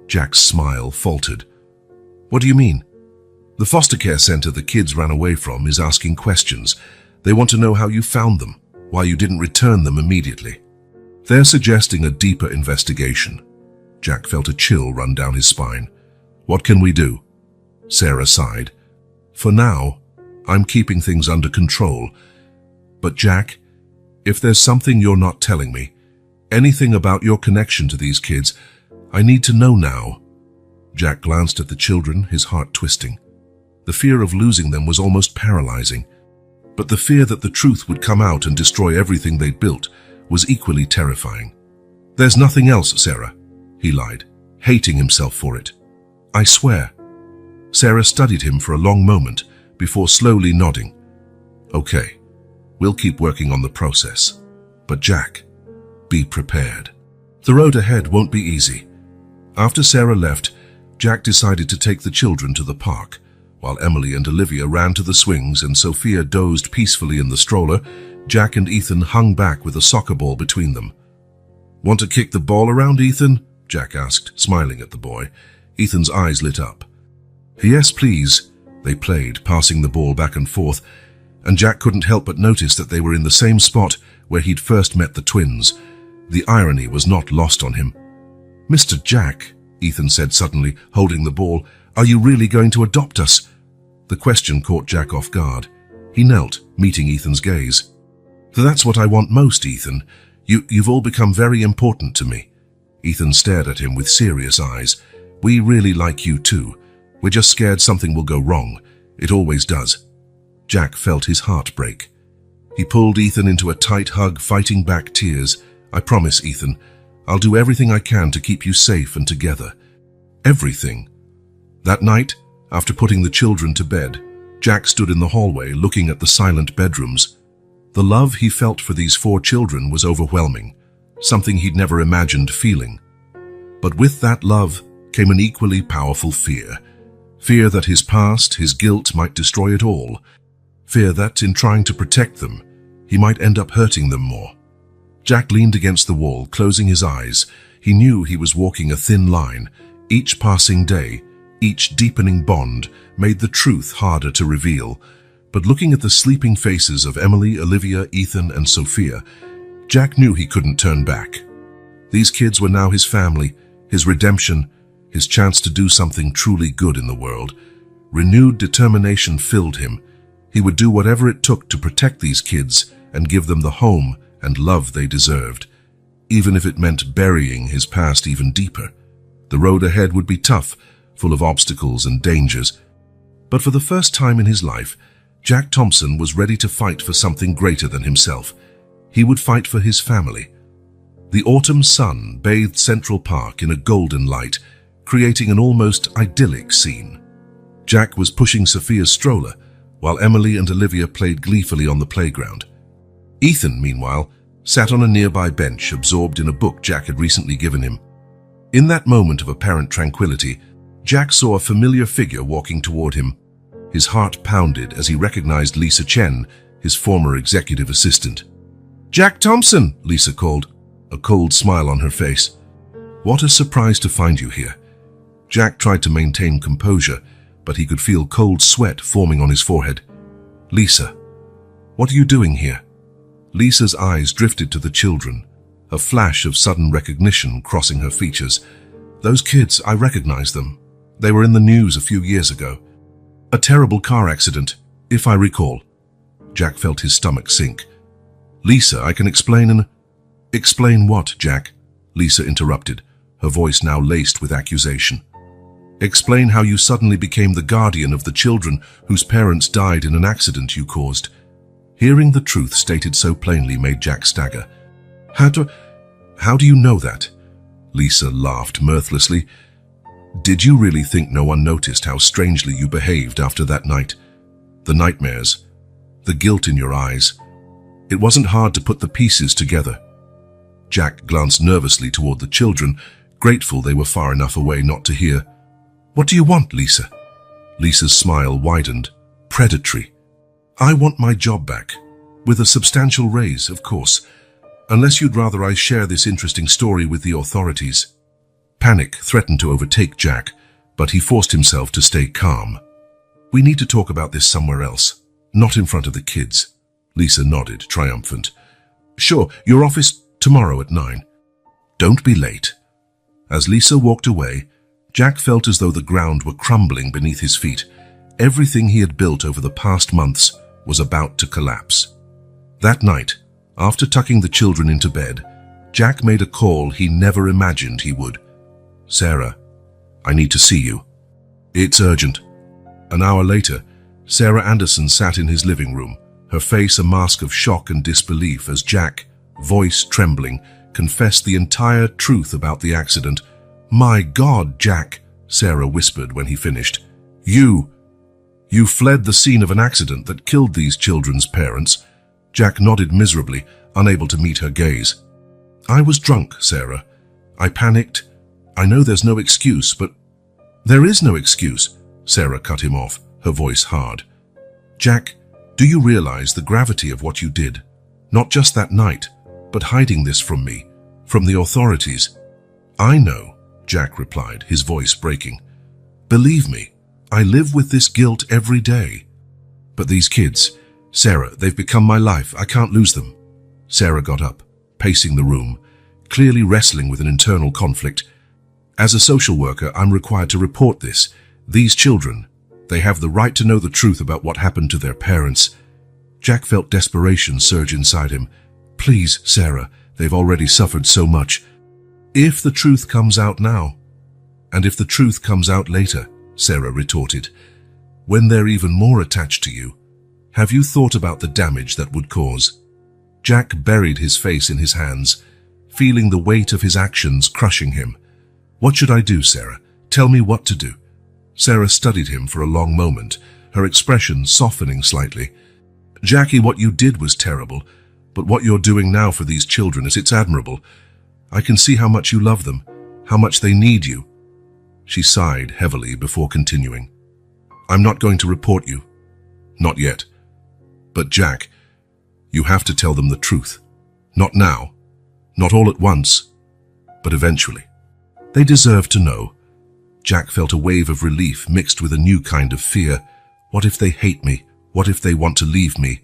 Jack's smile faltered. "What do you mean?" "The foster care center the kids ran away from is asking questions. They want to know how you found them, why you didn't return them immediately. They're suggesting a deeper investigation." Jack felt a chill run down his spine. "What can we do?" Sarah sighed. "For now, I'm keeping things under control. But Jack, if there's something you're not telling me, anything about your connection to these kids, I need to know now." Jack glanced at the children, his heart twisting. The fear of losing them was almost paralyzing, but the fear that the truth would come out and destroy everything they'd built was equally terrifying. "There's nothing else, Sarah," he lied, hating himself for it. I swear. Sarah studied him for a long moment before slowly nodding. Okay, we'll keep working on the process. But Jack, be prepared. The road ahead won't be easy. After Sarah left, Jack decided to take the children to the park. While Emily and Olivia ran to the swings and Sophia dozed peacefully in the stroller, Jack and Ethan hung back with a soccer ball between them. Want to kick the ball around, Ethan? Jack asked, smiling at the boy. Ethan's eyes lit up. Yes, please. They played, passing the ball back and forth, and Jack couldn't help but notice that they were in the same spot where he'd first met the twins. The irony was not lost on him. Mr. Jack, Ethan said suddenly, holding the ball, are you really going to adopt us? The question caught Jack off guard. He knelt, meeting Ethan's gaze. That's what I want most, Ethan. You've all become very important to me. Ethan stared at him with serious eyes. We really like you too. We're just scared something will go wrong. It always does. Jack felt his heart break. He pulled Ethan into a tight hug, fighting back tears. I promise, Ethan, I'll do everything I can to keep you safe and together. Everything. That night, after putting the children to bed, Jack stood in the hallway looking at the silent bedrooms. The love he felt for these 4 children was overwhelming, something he'd never imagined feeling. But with that love came an equally powerful fear. Fear that his past, his guilt might destroy it all. Fear that, in trying to protect them, he might end up hurting them more. Jack leaned against the wall, closing his eyes. He knew he was walking a thin line. Each passing day, each deepening bond, made the truth harder to reveal. But looking at the sleeping faces of Emily, Olivia, Ethan, and Sophia, Jack knew he couldn't turn back. These kids were now his family, his redemption, his chance to do something truly good in the world. Renewed determination filled him. He would do whatever it took to protect these kids and give them the home and love they deserved, even if it meant burying his past even deeper. The road ahead would be tough, full of obstacles and dangers. But for the first time in his life, Jack Thompson was ready to fight for something greater than himself. He would fight for his family. The autumn sun bathed Central Park in a golden light, creating an almost idyllic scene. Jack was pushing Sophia's stroller, while Emily and Olivia played gleefully on the playground. Ethan, meanwhile, sat on a nearby bench, absorbed in a book Jack had recently given him. In that moment of apparent tranquility, Jack saw a familiar figure walking toward him. His heart pounded as he recognized Lisa Chen, his former executive assistant. "Jack Thompson," Lisa called, a cold smile on her face. "What a surprise to find you here." Jack tried to maintain composure, but he could feel cold sweat forming on his forehead. "Lisa, what are you doing here?" Lisa's eyes drifted to the children, a flash of sudden recognition crossing her features. "Those kids, I recognize them. They were in the news a few years ago. A terrible car accident, if I recall." Jack felt his stomach sink. "Lisa, I can explain and—" "Explain what, Jack?" Lisa interrupted, her voice now laced with accusation. "Explain how you suddenly became the guardian of the children whose parents died in an accident you caused." Hearing the truth stated so plainly made Jack stagger. How do you know that?" Lisa laughed mirthlessly. "Did you really think no one noticed how strangely you behaved after that night? The nightmares, the guilt in your eyes. It wasn't hard to put the pieces together." Jack glanced nervously toward the children, grateful they were far enough away not to hear. "What do you want, Lisa?" Lisa's smile widened, predatory. "I want my job back, with a substantial raise, of course, unless you'd rather I share this interesting story with the authorities." Panic threatened to overtake Jack, but he forced himself to stay calm. "We need to talk about this somewhere else, not in front of the kids." Lisa nodded, triumphant. "Sure, your office tomorrow at 9. Don't be late." As Lisa walked away, Jack felt as though the ground were crumbling beneath his feet. Everything he had built over the past months was about to collapse. That night, after tucking the children into bed, Jack made a call he never imagined he would. "Sarah, I need to see you. It's urgent." An hour later, Sarah Anderson sat in his living room, her face a mask of shock and disbelief as Jack, voice trembling, confessed the entire truth about the accident, "My God, Jack," Sarah whispered when he finished. You fled the scene of an accident that killed these children's parents." Jack nodded miserably, unable to meet her gaze. "I was drunk, Sarah. I panicked. I know there's no excuse, but—" "There is no excuse," Sarah cut him off, her voice hard. "Jack, do you realize the gravity of what you did? Not just that night, but hiding this from me, from the authorities." "I know," Jack replied, his voice breaking. "Believe me, I live with this guilt every day. But these kids, Sarah, they've become my life. I can't lose them." Sarah got up, pacing the room, clearly wrestling with an internal conflict. "As a social worker, I'm required to report this. These children, they have the right to know the truth about what happened to their parents." Jack felt desperation surge inside him. "Please, Sarah, they've already suffered so much. If the truth comes out now, and if the truth comes out later," Sarah retorted, "when they're even more attached to you, have you thought about the damage that would cause?" Jack buried his face in his hands, feeling the weight of his actions crushing him. "What should I do, Sarah? Tell me what to do." Sarah studied him for a long moment, her expression softening slightly. "Jackie, what you did was terrible, but what you're doing now for these children it's admirable. I can see how much you love them, how much they need you." She sighed heavily before continuing. "I'm not going to report you. Not yet. But Jack, you have to tell them the truth. Not now, not all at once, but eventually. They deserve to know." Jack felt a wave of relief mixed with a new kind of fear. What if they hate me? What if they want to leave me?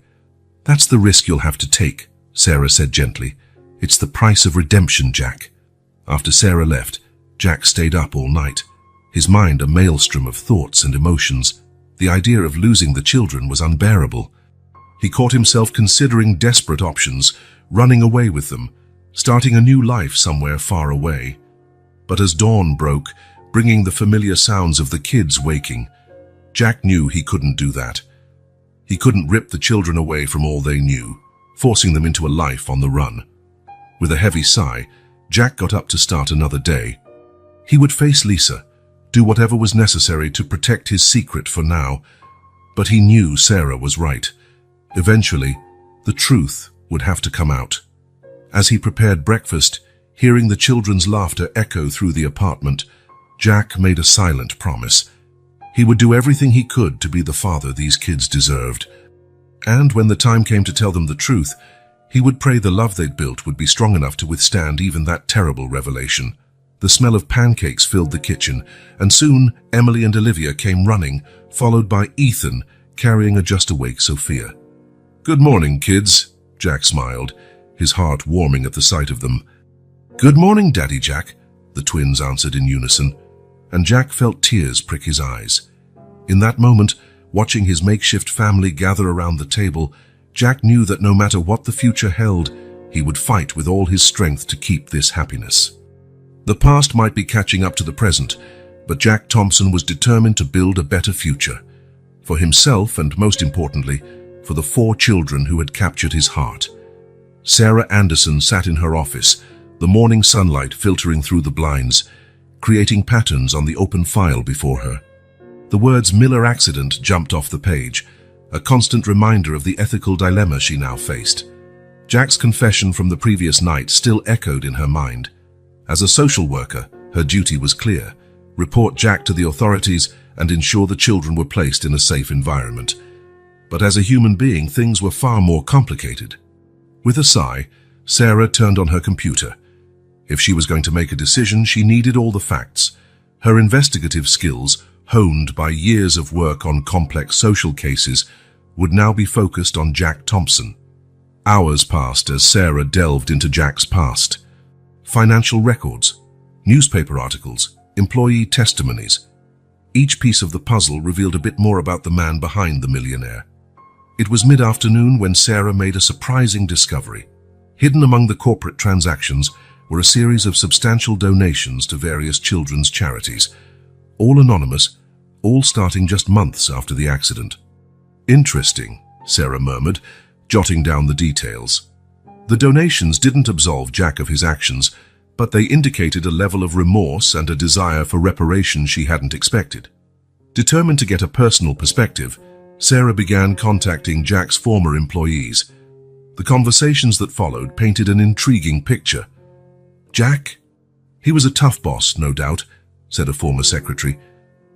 "That's the risk you'll have to take," Sarah said gently. "It's the price of redemption, Jack." After Sarah left, Jack stayed up all night, his mind a maelstrom of thoughts and emotions. The idea of losing the children was unbearable. He caught himself considering desperate options, running away with them, starting a new life somewhere far away. But as dawn broke, bringing the familiar sounds of the kids waking, Jack knew he couldn't do that. He couldn't rip the children away from all they knew, forcing them into a life on the run. With a heavy sigh, Jack got up to start another day. He would face Lisa, do whatever was necessary to protect his secret for now, but he knew Sarah was right. Eventually, the truth would have to come out. As he prepared breakfast, hearing the children's laughter echo through the apartment, Jack made a silent promise. He would do everything he could to be the father these kids deserved. And when the time came to tell them the truth, he would pray the love they'd built would be strong enough to withstand even that terrible revelation. The smell of pancakes filled the kitchen, and soon Emily and Olivia came running, followed by Ethan, carrying a just-awake Sophia. "Good morning, kids," Jack smiled, his heart warming at the sight of them. "Good morning, Daddy Jack," the twins answered in unison, and Jack felt tears prick his eyes. In that moment, watching his makeshift family gather around the table, Jack knew that no matter what the future held, he would fight with all his strength to keep this happiness. The past might be catching up to the present, but Jack Thompson was determined to build a better future. For himself and, most importantly, for the 4 children who had captured his heart. Sarah Anderson sat in her office, the morning sunlight filtering through the blinds, creating patterns on the open file before her. The words "Miller accident" jumped off the page, a constant reminder of the ethical dilemma she now faced. Jack's confession from the previous night still echoed in her mind. As a social worker, her duty was clear: report Jack to the authorities and ensure the children were placed in a safe environment. But as a human being, things were far more complicated. With a sigh, Sarah turned on her computer. If she was going to make a decision, she needed all the facts. Her investigative skills, honed by years of work on complex social cases, would now be focused on Jack Thompson. Hours passed as Sarah delved into Jack's past. Financial records, newspaper articles, employee testimonies. Each piece of the puzzle revealed a bit more about the man behind the millionaire. It was mid-afternoon when Sarah made a surprising discovery. Hidden among the corporate transactions were a series of substantial donations to various children's charities, all anonymous, all starting just months after the accident. "Interesting," Sarah murmured, jotting down the details. The donations didn't absolve Jack of his actions, but they indicated a level of remorse and a desire for reparation she hadn't expected. Determined to get a personal perspective, Sarah began contacting Jack's former employees. The conversations that followed painted an intriguing picture. Jack? He was a tough boss, no doubt, said a former secretary.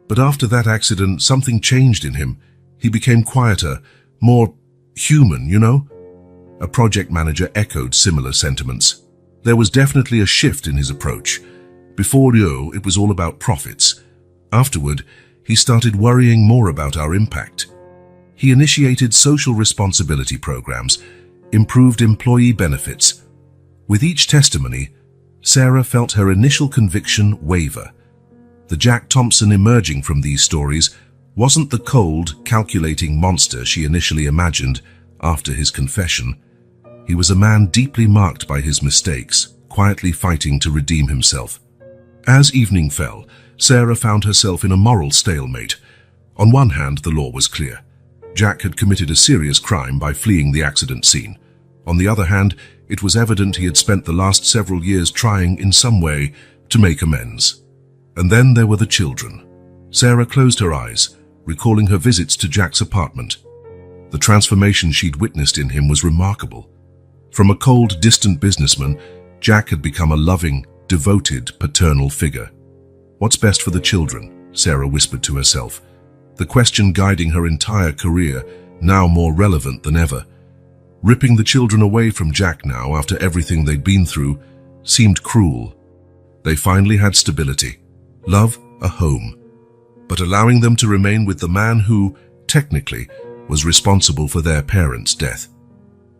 But after that accident, something changed in him. He became quieter, more human, you know? A project manager echoed similar sentiments. There was definitely a shift in his approach. Before it was all about profits. Afterward, he started worrying more about our impact. He initiated social responsibility programs, improved employee benefits. With each testimony, Sarah felt her initial conviction waver. The Jack Thompson emerging from these stories wasn't the cold, calculating monster she initially imagined after his confession. He was a man deeply marked by his mistakes, quietly fighting to redeem himself. As evening fell, Sarah found herself in a moral stalemate. On one hand, the law was clear. Jack had committed a serious crime by fleeing the accident scene. On the other hand, it was evident he had spent the last several years trying in some way to make amends. And then there were the children. Sarah closed her eyes, recalling her visits to Jack's apartment. The transformation she'd witnessed in him was remarkable. From a cold, distant businessman, Jack had become a loving, devoted, paternal figure. What's best for the children? Sarah whispered to herself. The question guiding her entire career, now more relevant than ever. Ripping the children away from Jack now, after everything they'd been through, seemed cruel. They finally had stability, love, a home, but allowing them to remain with the man who, technically, was responsible for their parents' death.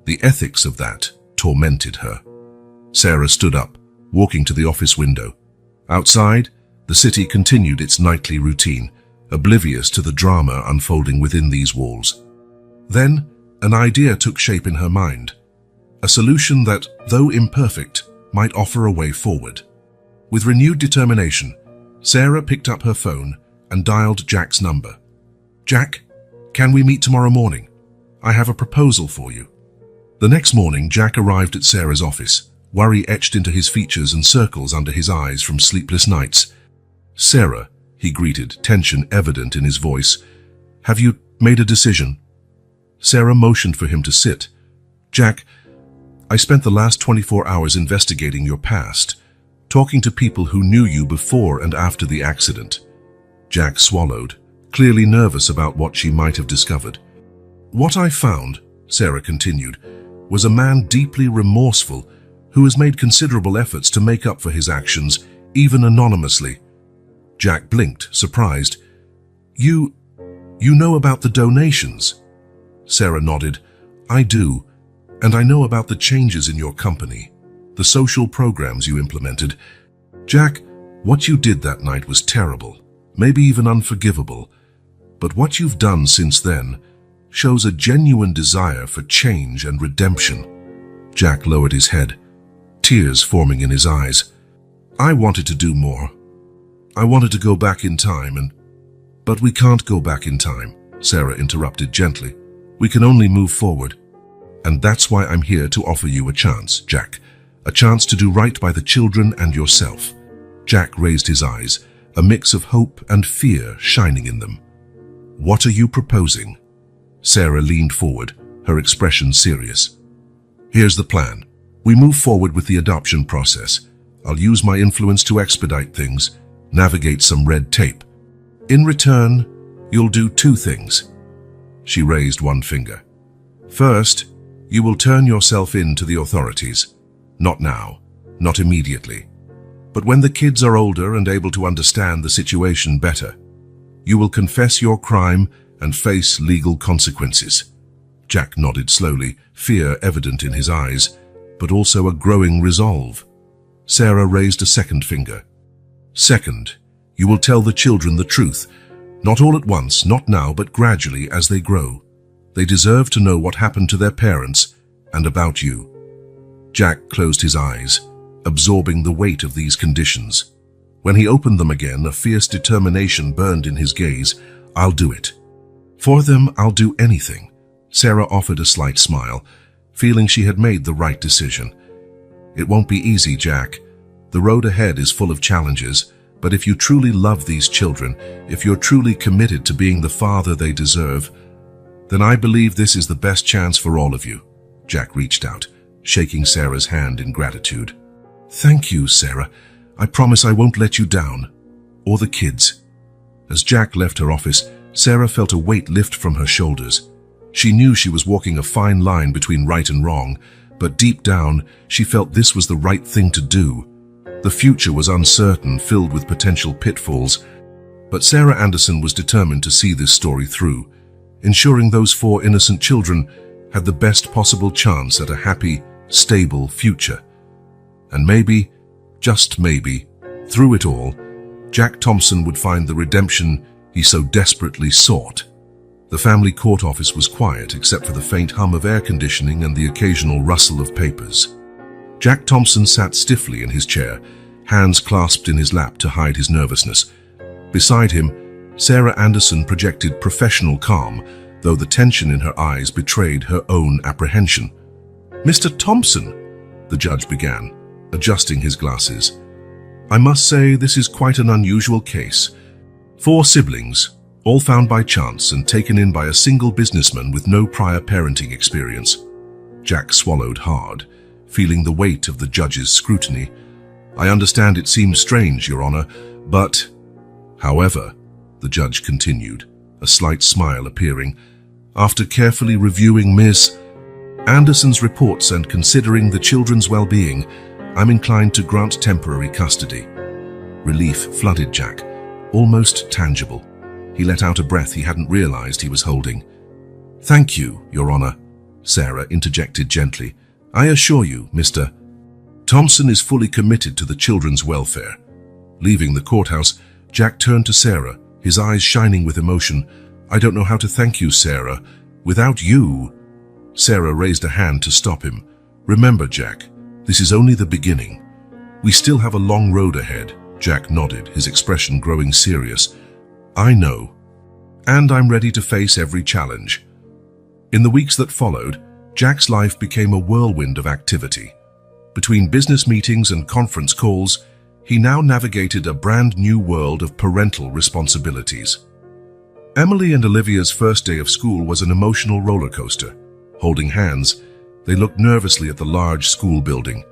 The ethics of that tormented her. Sarah stood up, walking to the office window. Outside, the city continued its nightly routine, oblivious to the drama unfolding within these walls. Then, an idea took shape in her mind. A solution that, though imperfect, might offer a way forward. With renewed determination, Sarah picked up her phone and dialed Jack's number. Jack, can we meet tomorrow morning? I have a proposal for you. The next morning, Jack arrived at Sarah's office, worry etched into his features and circles under his eyes from sleepless nights. Sarah, he greeted, tension evident in his voice. Have you made a decision? Sarah motioned for him to sit. Jack, I spent the last 24 hours investigating your past, talking to people who knew you before and after the accident. Jack swallowed, clearly nervous about what she might have discovered. What I found, Sarah continued, was a man deeply remorseful who has made considerable efforts to make up for his actions, even anonymously. Jack blinked, surprised. You know about the donations? Sarah nodded. I do, and I know about the changes in your company, the social programs you implemented. Jack, what you did that night was terrible, maybe even unforgivable, but what you've done since then shows a genuine desire for change and redemption. Jack lowered his head, tears forming in his eyes. I wanted to do more. I wanted to go back in time but we can't go back in time, Sarah interrupted gently. We can only move forward. And that's why I'm here to offer you a chance, Jack. A chance to do right by the children and yourself. Jack raised his eyes, a mix of hope and fear shining in them. What are you proposing? Sarah leaned forward, her expression serious. Here's the plan. We move forward with the adoption process. I'll use my influence to expedite things, navigate some red tape. In return, you'll do two things. She raised one finger. First, you will turn yourself in to the authorities. Not now, not immediately. But when the kids are older and able to understand the situation better, you will confess your crime and face legal consequences. Jack nodded slowly, fear evident in his eyes, but also a growing resolve. Sarah raised a second finger. Second, you will tell the children the truth. Not all at once, not now, but gradually as they grow. They deserve to know what happened to their parents and about you. Jack closed his eyes, absorbing the weight of these conditions. When he opened them again, a fierce determination burned in his gaze. I'll do it. For them, I'll do anything. Sarah offered a slight smile, feeling she had made the right decision. It won't be easy, Jack. The road ahead is full of challenges, but if you truly love these children, if you're truly committed to being the father they deserve, then I believe this is the best chance for all of you." Jack reached out, shaking Sarah's hand in gratitude. "Thank you, Sarah. I promise I won't let you down. Or the kids." As Jack left her office, Sarah felt a weight lift from her shoulders. She knew she was walking a fine line between right and wrong, but deep down, she felt this was the right thing to do. The future was uncertain, filled with potential pitfalls, but Sarah Anderson was determined to see this story through, ensuring those 4 innocent children had the best possible chance at a happy, stable future. And maybe, just maybe, through it all, Jack Thompson would find the redemption he so desperately sought. The family court office was quiet except for the faint hum of air conditioning and the occasional rustle of papers. Jack Thompson sat stiffly in his chair, hands clasped in his lap to hide his nervousness. Beside him, Sarah Anderson projected professional calm, though the tension in her eyes betrayed her own apprehension. "Mr. Thompson," the judge began, adjusting his glasses, "I must say this is quite an unusual case. 4 siblings, all found by chance and taken in by a single businessman with no prior parenting experience." Jack swallowed hard, feeling the weight of the judge's scrutiny. "I understand it seems strange, Your Honor, but—" "However," the judge continued, a slight smile appearing, "after carefully reviewing Ms. Anderson's reports and considering the children's well-being, I'm inclined to grant temporary custody." Relief flooded Jack, almost tangible. He let out a breath he hadn't realized he was holding. "Thank you, Your Honor," Sarah interjected gently. "I assure you, Mr. Thompson is fully committed to the children's welfare." Leaving the courthouse, Jack turned to Sarah, his eyes shining with emotion. "I don't know how to thank you, Sarah. Without you—" Sarah raised a hand to stop him. "Remember, Jack, this is only the beginning. We still have a long road ahead." Jack nodded, his expression growing serious. "I know. And I'm ready to face every challenge." In the weeks that followed, Jack's life became a whirlwind of activity. Between business meetings and conference calls, he now navigated a brand new world of parental responsibilities. Emily and Olivia's first day of school was an emotional roller coaster. Holding hands, they looked nervously at the large school building.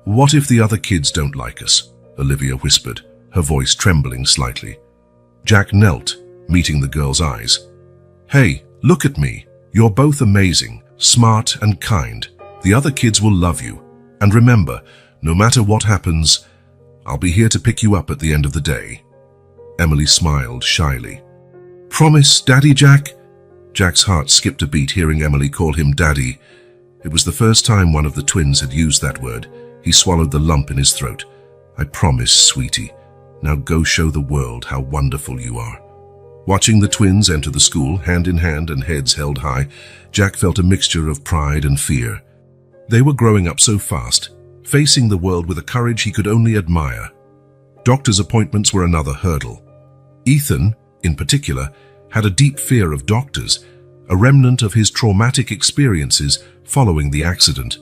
"What if the other kids don't like us?" Olivia whispered, her voice trembling slightly. Jack knelt, meeting the girl's eyes. "Hey, look at me. You're both amazing, smart and kind. The other kids will love you. And remember, no matter what happens, I'll be here to pick you up at the end of the day." Emily smiled shyly. "Promise, Daddy Jack?" Jack's heart skipped a beat hearing Emily call him Daddy. It was the first time one of the twins had used that word. He swallowed the lump in his throat. "I promise, sweetie. Now go show the world how wonderful you are." Watching the twins enter the school, hand in hand and heads held high, Jack felt a mixture of pride and fear. They were growing up so fast, facing the world with a courage he could only admire. Doctor's appointments were another hurdle. Ethan, in particular, had a deep fear of doctors, a remnant of his traumatic experiences following the accident.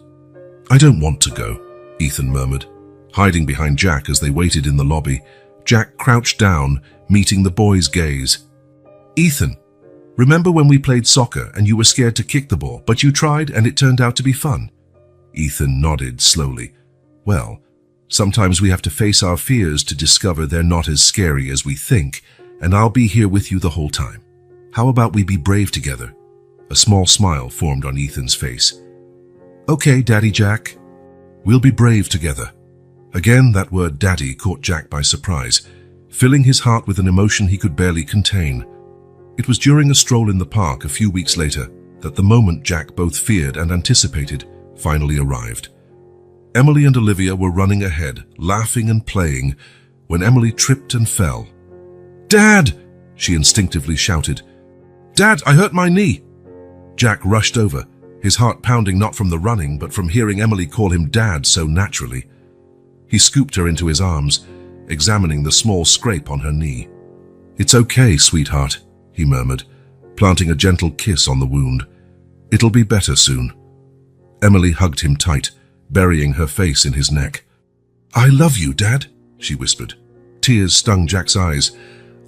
"I don't want to go," Ethan murmured. Hiding behind Jack as they waited in the lobby, Jack crouched down, meeting the boy's gaze. "Ethan, remember when we played soccer and you were scared to kick the ball, but you tried and it turned out to be fun?" Ethan nodded slowly. "Well, sometimes we have to face our fears to discover they're not as scary as we think, and I'll be here with you the whole time. How about we be brave together?" A small smile formed on Ethan's face. "Okay, Daddy Jack. We'll be brave together." Again, that word Daddy caught Jack by surprise, filling his heart with an emotion he could barely contain. It was during a stroll in the park a few weeks later that the moment Jack both feared and anticipated finally arrived. Emily and Olivia were running ahead, laughing and playing, when Emily tripped and fell. "Dad!" she instinctively shouted. "Dad, I hurt my knee!" Jack rushed over, his heart pounding not from the running but from hearing Emily call him Dad so naturally. He scooped her into his arms, examining the small scrape on her knee. "It's okay, sweetheart," he murmured, planting a gentle kiss on the wound. "It'll be better soon." Emily hugged him tight, burying her face in his neck. "I love you, Dad," she whispered. Tears stung Jack's eyes.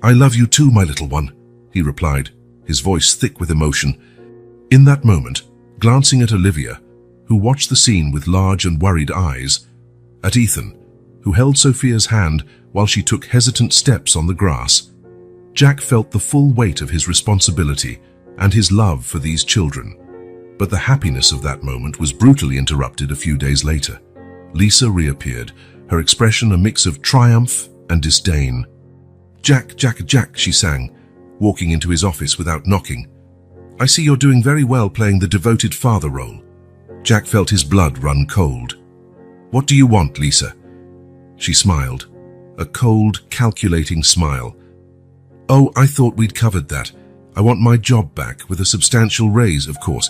"I love you too, my little one," he replied, his voice thick with emotion. In that moment, glancing at Olivia, who watched the scene with large and worried eyes, at Ethan, who held Sophia's hand while she took hesitant steps on the grass, Jack felt the full weight of his responsibility and his love for these children. But the happiness of that moment was brutally interrupted a few days later. Lisa reappeared, her expression a mix of triumph and disdain. "Jack, Jack, Jack," she sang, walking into his office without knocking. "I see you're doing very well playing the devoted father role." Jack felt his blood run cold. "What do you want, Lisa?" She smiled, a cold, calculating smile. "Oh, I thought we'd covered that. I want my job back, with a substantial raise, of course.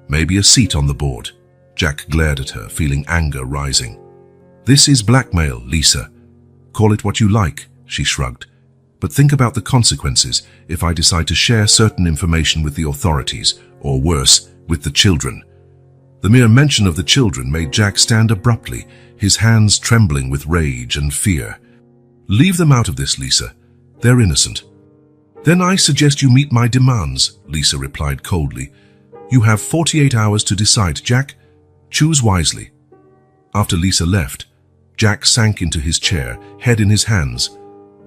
Maybe a seat on the board." Jack glared at her, feeling anger rising. "This is blackmail, Lisa. Call it what you like," she shrugged. "But think about the consequences if I decide to share certain information with the authorities, or worse, with the children." The mere mention of the children made Jack stand abruptly, his hands trembling with rage and fear. "Leave them out of this, Lisa. They're innocent." "Then I suggest you meet my demands," Lisa replied coldly. "You have 48 hours to decide, Jack. Choose wisely." After Lisa left, Jack sank into his chair, head in his hands.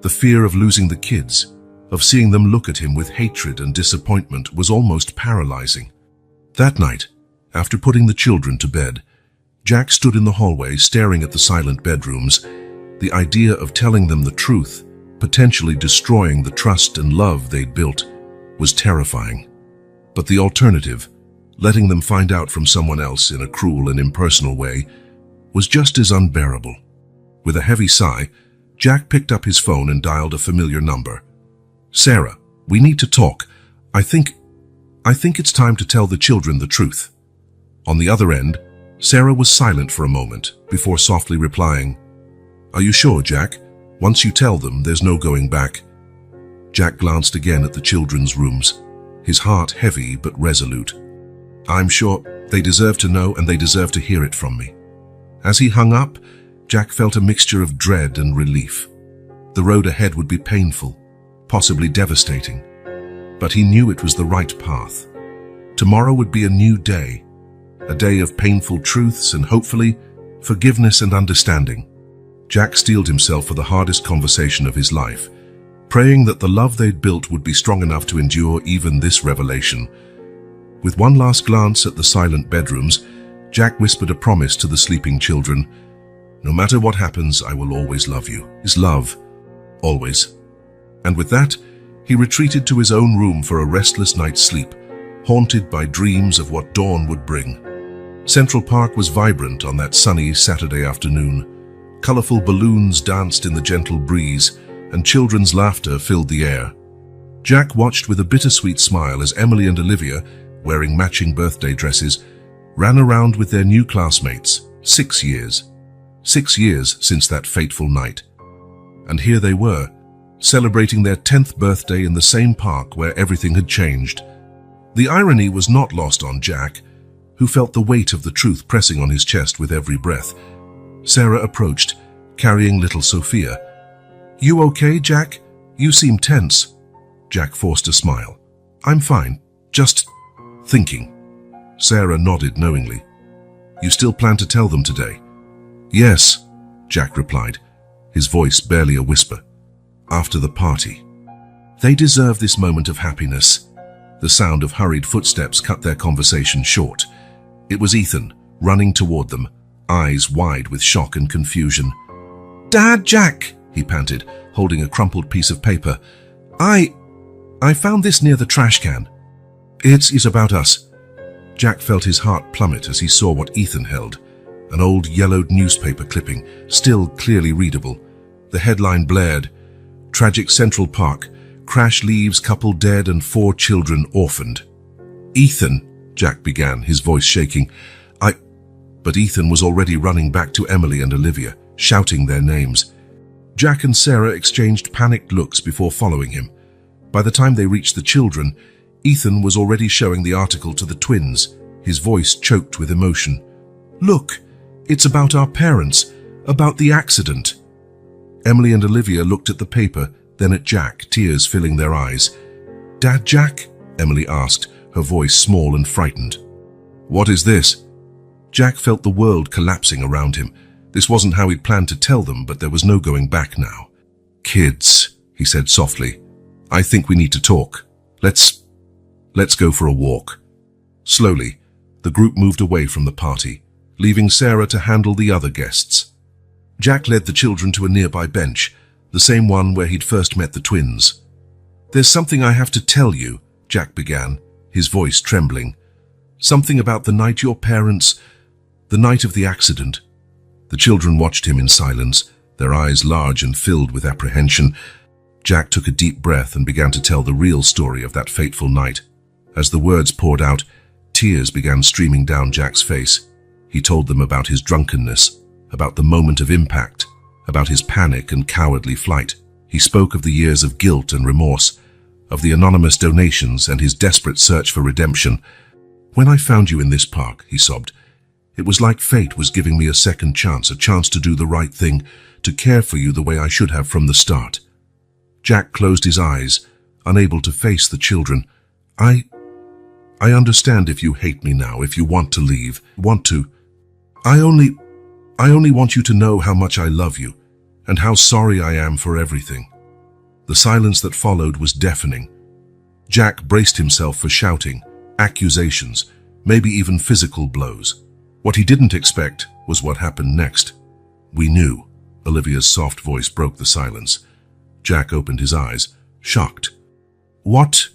The fear of losing the kids, of seeing them look at him with hatred and disappointment, was almost paralyzing. That night, after putting the children to bed, Jack stood in the hallway staring at the silent bedrooms. The idea of telling them the truth, potentially destroying the trust and love they'd built, was terrifying. But the alternative, letting them find out from someone else in a cruel and impersonal way, was just as unbearable. With a heavy sigh, Jack picked up his phone and dialed a familiar number. "Sarah, we need to talk. I think it's time to tell the children the truth." On the other end, Sarah was silent for a moment before softly replying, "Are you sure, Jack? Once you tell them, there's no going back." Jack glanced again at the children's rooms, his heart heavy but resolute. "I'm sure. They deserve to know, and they deserve to hear it from me." As he hung up, Jack felt a mixture of dread and relief. The road ahead would be painful, possibly devastating, but he knew it was the right path. Tomorrow would be a new day, a day of painful truths and hopefully forgiveness and understanding. Jack steeled himself for the hardest conversation of his life, praying that the love they'd built would be strong enough to endure even this revelation. With one last glance at the silent bedrooms, Jack whispered a promise to the sleeping children. "No matter what happens, I will always love you. His love, always." And with that, he retreated to his own room for a restless night's sleep, haunted by dreams of what dawn would bring. Central Park was vibrant on that sunny Saturday afternoon. Colorful balloons danced in the gentle breeze, and children's laughter filled the air. Jack watched with a bittersweet smile as Emily and Olivia, wearing matching birthday dresses, ran around with their new classmates. 6 years. 6 years since that fateful night. And here they were, celebrating their 10th birthday in the same park where everything had changed. The irony was not lost on Jack, who felt the weight of the truth pressing on his chest with every breath. Sarah approached, carrying little Sophia. "You okay, Jack? You seem tense." Jack forced a smile. "I'm fine, just thinking." Sarah nodded knowingly. "You still plan to tell them today?" "Yes," Jack replied, his voice barely a whisper. "After the party." They deserve this moment of happiness. The sound of hurried footsteps cut their conversation short. It was Ethan, running toward them, eyes wide with shock and confusion. "Dad, Jack," he panted, holding a crumpled piece of paper. I found this near the trash can. It's about us." Jack felt his heart plummet as he saw what Ethan held, an old yellowed newspaper clipping, still clearly readable. The headline blared, "Tragic Central Park, crash leaves couple dead and 4 children orphaned." "Ethan," Jack began, his voice shaking. But Ethan was already running back to Emily and Olivia, shouting their names. Jack and Sarah exchanged panicked looks before following him. By the time they reached the children, Ethan was already showing the article to the twins, his voice choked with emotion. "Look, it's about our parents. About the accident." Emily and Olivia looked at the paper, then at Jack, tears filling their eyes. "Dad, Jack?" Emily asked, her voice small and frightened. "What is this?" Jack felt the world collapsing around him. This wasn't how he'd planned to tell them, but there was no going back now. "Kids," he said softly, "I think we need to talk. Let's go for a walk." Slowly, the group moved away from the party, leaving Sarah to handle the other guests. Jack led the children to a nearby bench, the same one where he'd first met the twins. "There's something I have to tell you," Jack began, his voice trembling. "Something about the night the night of the accident." The children watched him in silence, their eyes large and filled with apprehension. Jack took a deep breath and began to tell the real story of that fateful night. As the words poured out, tears began streaming down Jack's face. He told them about his drunkenness, about the moment of impact, about his panic and cowardly flight. He spoke of the years of guilt and remorse, of the anonymous donations and his desperate search for redemption. "When I found you in this park," he sobbed, "it was like fate was giving me a second chance, a chance to do the right thing, to care for you the way I should have from the start." Jack closed his eyes, unable to face the children. I understand if you hate me now, if you want to leave, I only want you to know how much I love you, and how sorry I am for everything." The silence that followed was deafening. Jack braced himself for shouting, accusations, maybe even physical blows. What he didn't expect was what happened next. "We knew," Olivia's soft voice broke the silence. Jack opened his eyes, shocked. "What?"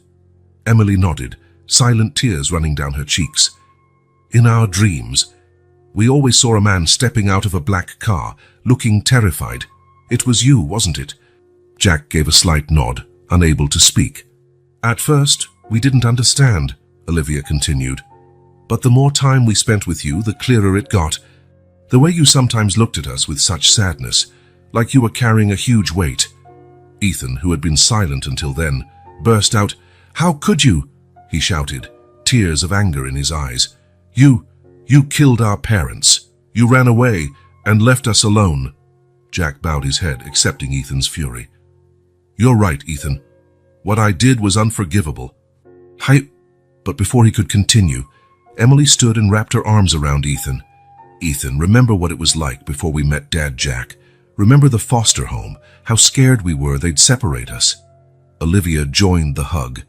Emily nodded, silent tears running down her cheeks. "In our dreams, we always saw a man stepping out of a black car, looking terrified. It was you, wasn't it?" Jack gave a slight nod, unable to speak. "At first, we didn't understand," Olivia continued. "But the more time we spent with you, the clearer it got. The way you sometimes looked at us with such sadness, like you were carrying a huge weight." Ethan, who had been silent until then, burst out, "How could you?" he shouted, tears of anger in his eyes. You killed our parents. You ran away and left us alone." Jack bowed his head, accepting Ethan's fury. "You're right, Ethan. What I did was unforgivable." But before he could continue, Emily stood and wrapped her arms around Ethan. "Ethan, remember what it was like before we met Dad, Jack. Remember the foster home, how scared we were they'd separate us." Olivia joined the hug.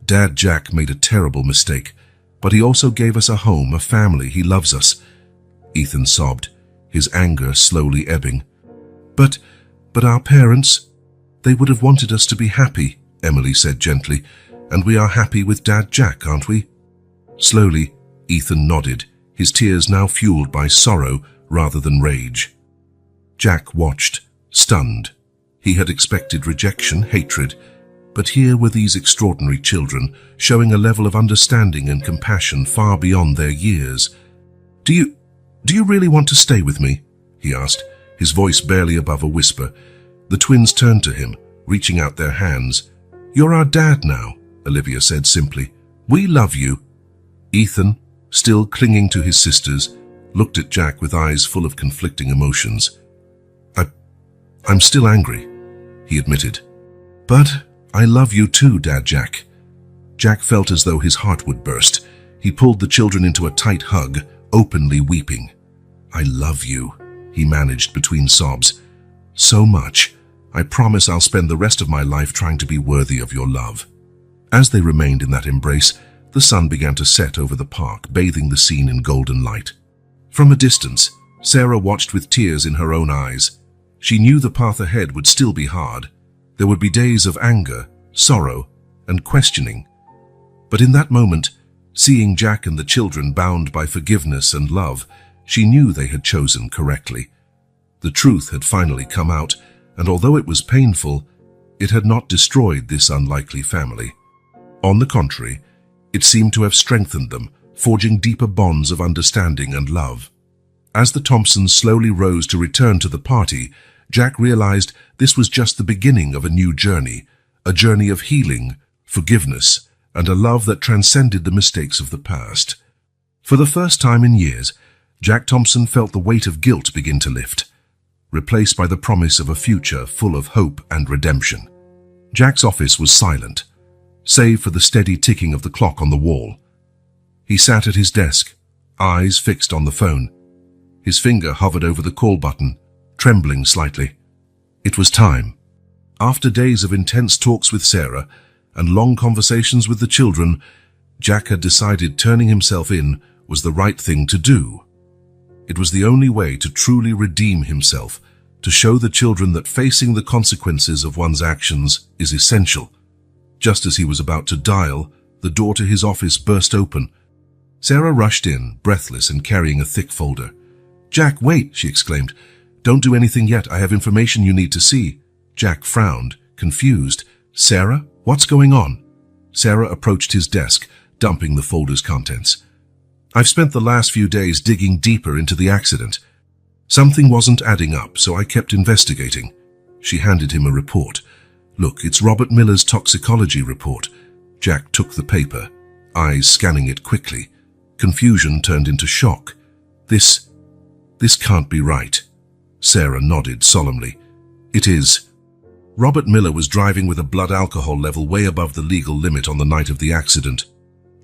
"Dad, Jack made a terrible mistake, but he also gave us a home, a family. He loves us." Ethan sobbed, his anger slowly ebbing. But our parents, they would have wanted us to be happy," Emily said gently. "And we are happy with Dad, Jack, aren't we?" Slowly, Ethan nodded, his tears now fueled by sorrow rather than rage. Jack watched, stunned. He had expected rejection, hatred, but here were these extraordinary children, showing a level of understanding and compassion far beyond their years. Do you really want to stay with me?" he asked, his voice barely above a whisper. The twins turned to him, reaching out their hands. "You're our dad now," Olivia said simply. "We love you." Ethan, still clinging to his sisters, looked at Jack with eyes full of conflicting emotions. I'm still angry," he admitted. "But I love you too, Dad, Jack." Jack felt as though his heart would burst. He pulled the children into a tight hug, openly weeping. "I love you," he managed between sobs. "So much. I promise I'll spend the rest of my life trying to be worthy of your love." As they remained in that embrace, the sun began to set over the park, bathing the scene in golden light. From a distance, Sarah watched with tears in her own eyes. She knew the path ahead would still be hard. There would be days of anger, sorrow, and questioning. But in that moment, seeing Jack and the children bound by forgiveness and love, she knew they had chosen correctly. The truth had finally come out, and although it was painful, it had not destroyed this unlikely family. On the contrary, it seemed to have strengthened them, forging deeper bonds of understanding and love. As the Thompsons slowly rose to return to the party, Jack realized this was just the beginning of a new journey, a journey of healing, forgiveness, and a love that transcended the mistakes of the past. For the first time in years, Jack Thompson felt the weight of guilt begin to lift. replaced by the promise of a future full of hope and redemption. Jack's office was silent, save for the steady ticking of the clock on the wall. He sat at his desk, eyes fixed on the phone. His finger hovered over the call button, trembling slightly. It was time. After days of intense talks with Sarah and long conversations with the children, Jack had decided turning himself in was the right thing to do. It was the only way to truly redeem himself, to show the children that facing the consequences of one's actions is essential. Just as he was about to dial, the door to his office burst open. Sarah rushed in, breathless and carrying a thick folder. "Jack, wait," she exclaimed. "Don't do anything yet. I have information you need to see." Jack frowned, confused. "Sarah, what's going on?" Sarah approached his desk, dumping the folder's contents. "I've spent the last few days digging deeper into the accident. Something wasn't adding up, so I kept investigating." She handed him a report. "Look, it's Robert Miller's toxicology report." Jack took the paper, eyes scanning it quickly. Confusion turned into shock. This can't be right." Sarah nodded solemnly. "It is. Robert Miller was driving with a blood alcohol level way above the legal limit on the night of the accident."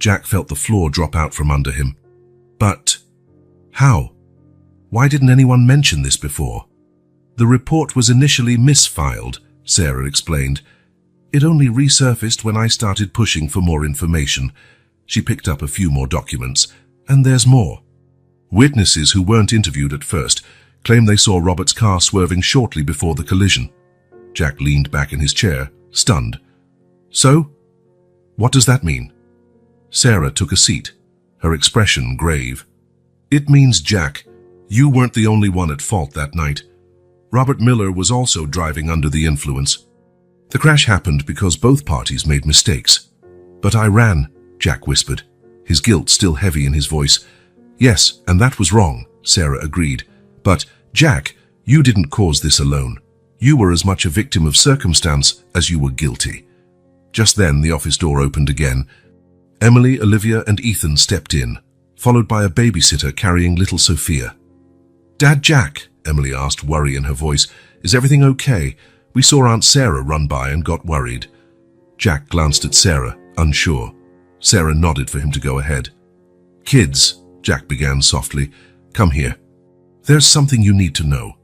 Jack felt the floor drop out from under him. "But how? Why didn't anyone mention this before?" "The report was initially misfiled," Sarah explained. "It only resurfaced when I started pushing for more information." She picked up a few more documents, and there's more. Witnesses who weren't interviewed at first claim they saw Robert's car swerving shortly before the collision. Jack leaned back in his chair, stunned. "So? What does that mean?" Sarah took a seat, her expression grave. "It means, Jack, you weren't the only one at fault that night. Robert Miller was also driving under the influence. The crash happened because both parties made mistakes. But I ran," Jack whispered, his guilt still heavy in his voice. "Yes, and that was wrong," Sarah agreed. "But, Jack, you didn't cause this alone. You were as much a victim of circumstance as you were guilty." Just then, the office door opened again. Emily, Olivia, and Ethan stepped in, followed by a babysitter carrying little Sophia. "Dad, Jack," Emily asked, worry in her voice, "is everything okay? We saw Aunt Sarah run by and got worried." Jack glanced at Sarah, unsure. Sarah nodded for him to go ahead. "Kids," Jack began softly, "come here. There's something you need to know."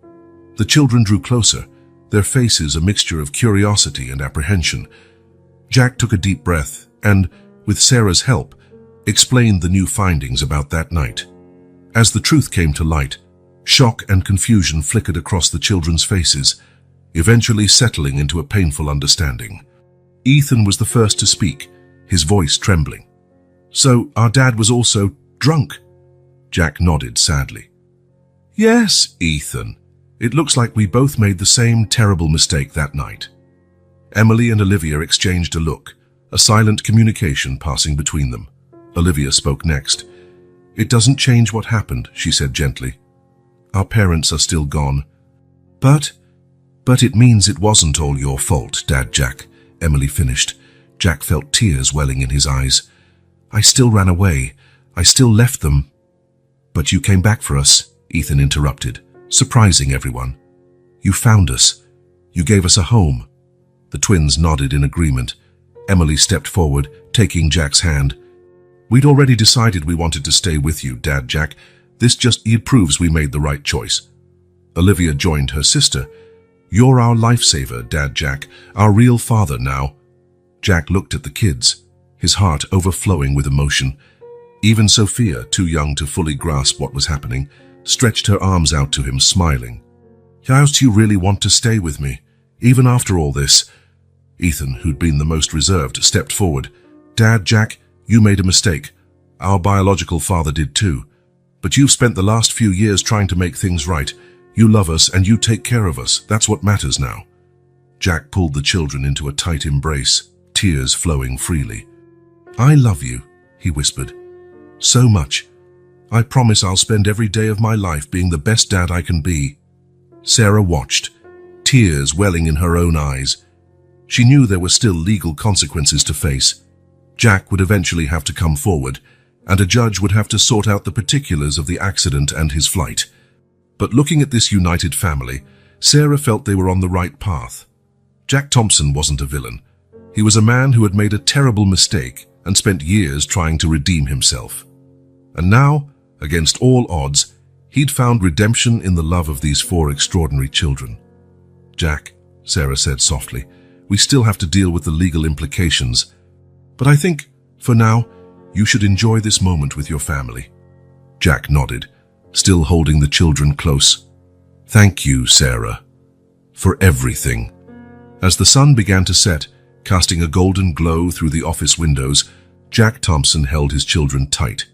The children drew closer, their faces a mixture of curiosity and apprehension. Jack took a deep breath and, with Sarah's help, explained the new findings about that night. As the truth came to light, shock and confusion flickered across the children's faces, eventually settling into a painful understanding. Ethan was the first to speak, his voice trembling. "So our dad was also drunk?" Jack nodded sadly. "Yes, Ethan. It looks like we both made the same terrible mistake that night." Emily and Olivia exchanged a look, a silent communication passing between them. Olivia spoke next. "It doesn't change what happened," she said gently. "Our parents are still gone." But it means it wasn't all your fault, Dad, Jack," Emily finished. Jack felt tears welling in his eyes. "I still ran away. I still left them." "But you came back for us," Ethan interrupted, surprising everyone. "You found us. You gave us a home." The twins nodded in agreement. Emily stepped forward, taking Jack's hand. "We'd already decided we wanted to stay with you, Dad, Jack. It proves we made the right choice." Olivia joined her sister. "You're our lifesaver, Dad, Jack, our real father now." Jack looked at the kids, his heart overflowing with emotion. Even Sophia, too young to fully grasp what was happening, stretched her arms out to him, smiling. "How do you really want to stay with me, even after all this?" Ethan, who'd been the most reserved, stepped forward. "Dad, Jack, you made a mistake. Our biological father did too. But you've spent the last few years trying to make things right. You love us and you take care of us. That's what matters now." Jack pulled the children into a tight embrace, tears flowing freely. "I love you," he whispered. "So much. I promise I'll spend every day of my life being the best dad I can be." Sarah watched, tears welling in her own eyes. She knew there were still legal consequences to face. Jack would eventually have to come forward, and a judge would have to sort out the particulars of the accident and his flight. But looking at this united family, Sarah felt they were on the right path. Jack Thompson wasn't a villain. He was a man who had made a terrible mistake and spent years trying to redeem himself. And now, against all odds, he'd found redemption in the love of these 4 extraordinary children. "Jack," Sarah said softly, "we still have to deal with the legal implications. But I think, for now, you should enjoy this moment with your family." Jack nodded, still holding the children close. "Thank you, Sarah, for everything." As the sun began to set, casting a golden glow through the office windows, Jack Thompson held his children tight,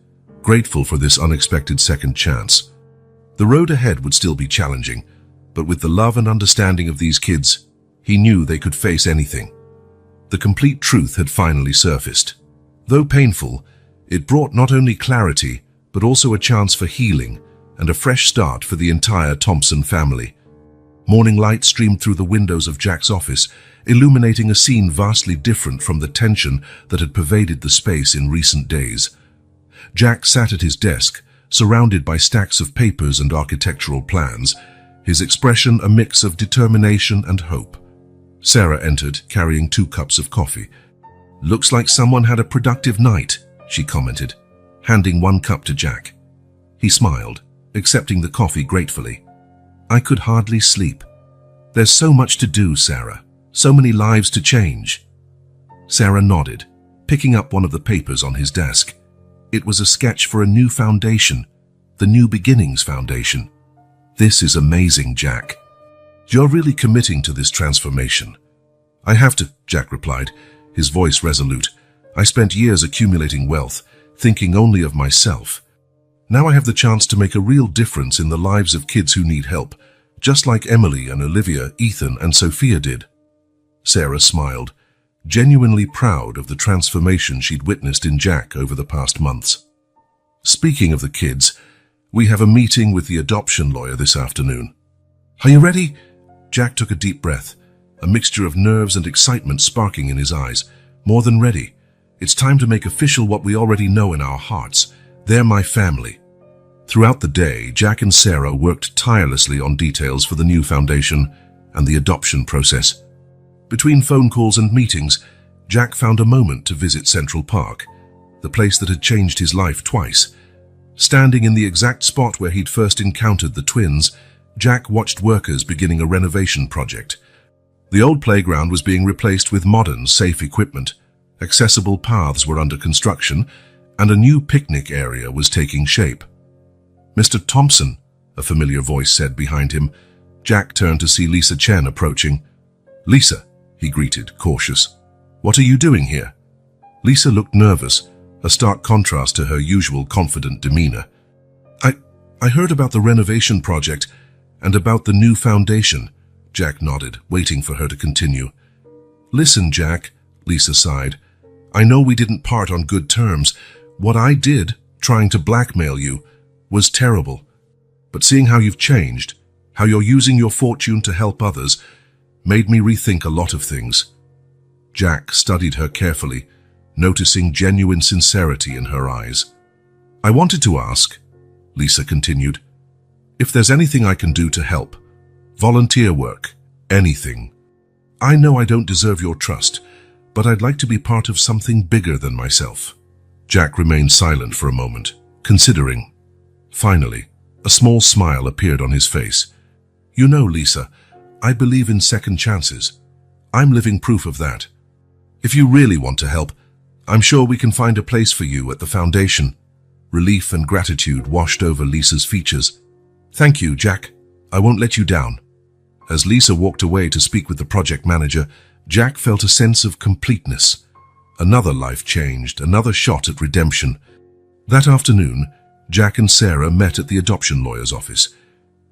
grateful for this unexpected second chance. The road ahead would still be challenging, but with the love and understanding of these kids, he knew they could face anything. The complete truth had finally surfaced. Though painful, it brought not only clarity, but also a chance for healing and a fresh start for the entire Thompson family. Morning light streamed through the windows of Jack's office, illuminating a scene vastly different from the tension that had pervaded the space in recent days. Jack sat at his desk, surrounded by stacks of papers and architectural plans, his expression a mix of determination and hope. Sarah entered, carrying 2 cups of coffee. "Looks like someone had a productive night," she commented, handing 1 cup to Jack. He smiled, accepting the coffee gratefully. "I could hardly sleep. There's so much to do, Sarah. So many lives to change." Sarah nodded, picking up one of the papers on his desk. It was a sketch for a new foundation, the New Beginnings Foundation. "This is amazing, Jack. You're really committing to this transformation." "I have to," Jack replied, his voice resolute. "I spent years accumulating wealth, thinking only of myself. Now I have the chance to make a real difference in the lives of kids who need help, just like Emily and Olivia, Ethan and Sophia did." Sarah smiled, genuinely proud of the transformation she'd witnessed in Jack over the past months. "Speaking of the kids, we have a meeting with the adoption lawyer this afternoon. Are you ready?" Jack took a deep breath, a mixture of nerves and excitement sparking in his eyes. "More than ready. It's time to make official what we already know in our hearts. They're my family." Throughout the day, Jack and Sarah worked tirelessly on details for the new foundation and the adoption process. Between phone calls and meetings, Jack found a moment to visit Central Park, the place that had changed his life twice. Standing in the exact spot where he'd first encountered the twins, Jack watched workers beginning a renovation project. The old playground was being replaced with modern, safe equipment. Accessible paths were under construction, and a new picnic area was taking shape. "Mr. Thompson," a familiar voice said behind him. Jack turned to see Lisa Chen approaching. "Lisa," he greeted, cautious. "What are you doing here?" Lisa looked nervous, a stark contrast to her usual confident demeanor. I heard about the renovation project and about the new foundation," Jack nodded, waiting for her to continue. "Listen, Jack," Lisa sighed. "I know we didn't part on good terms. What I did, trying to blackmail you, was terrible. But seeing how you've changed, how you're using your fortune to help others, made me rethink a lot of things." Jack studied her carefully, noticing genuine sincerity in her eyes. "I wanted to ask," Lisa continued, "if there's anything I can do to help. Volunteer work, anything. I know I don't deserve your trust, but I'd like to be part of something bigger than myself." Jack remained silent for a moment, considering. Finally, a small smile appeared on his face. "You know, Lisa, I believe in second chances. I'm living proof of that. If you really want to help, I'm sure we can find a place for you at the foundation." Relief and gratitude washed over Lisa's features. "Thank you, Jack. I won't let you down." As Lisa walked away to speak with the project manager, Jack felt a sense of completeness. Another life changed, another shot at redemption. That afternoon, Jack and Sarah met at the adoption lawyer's office.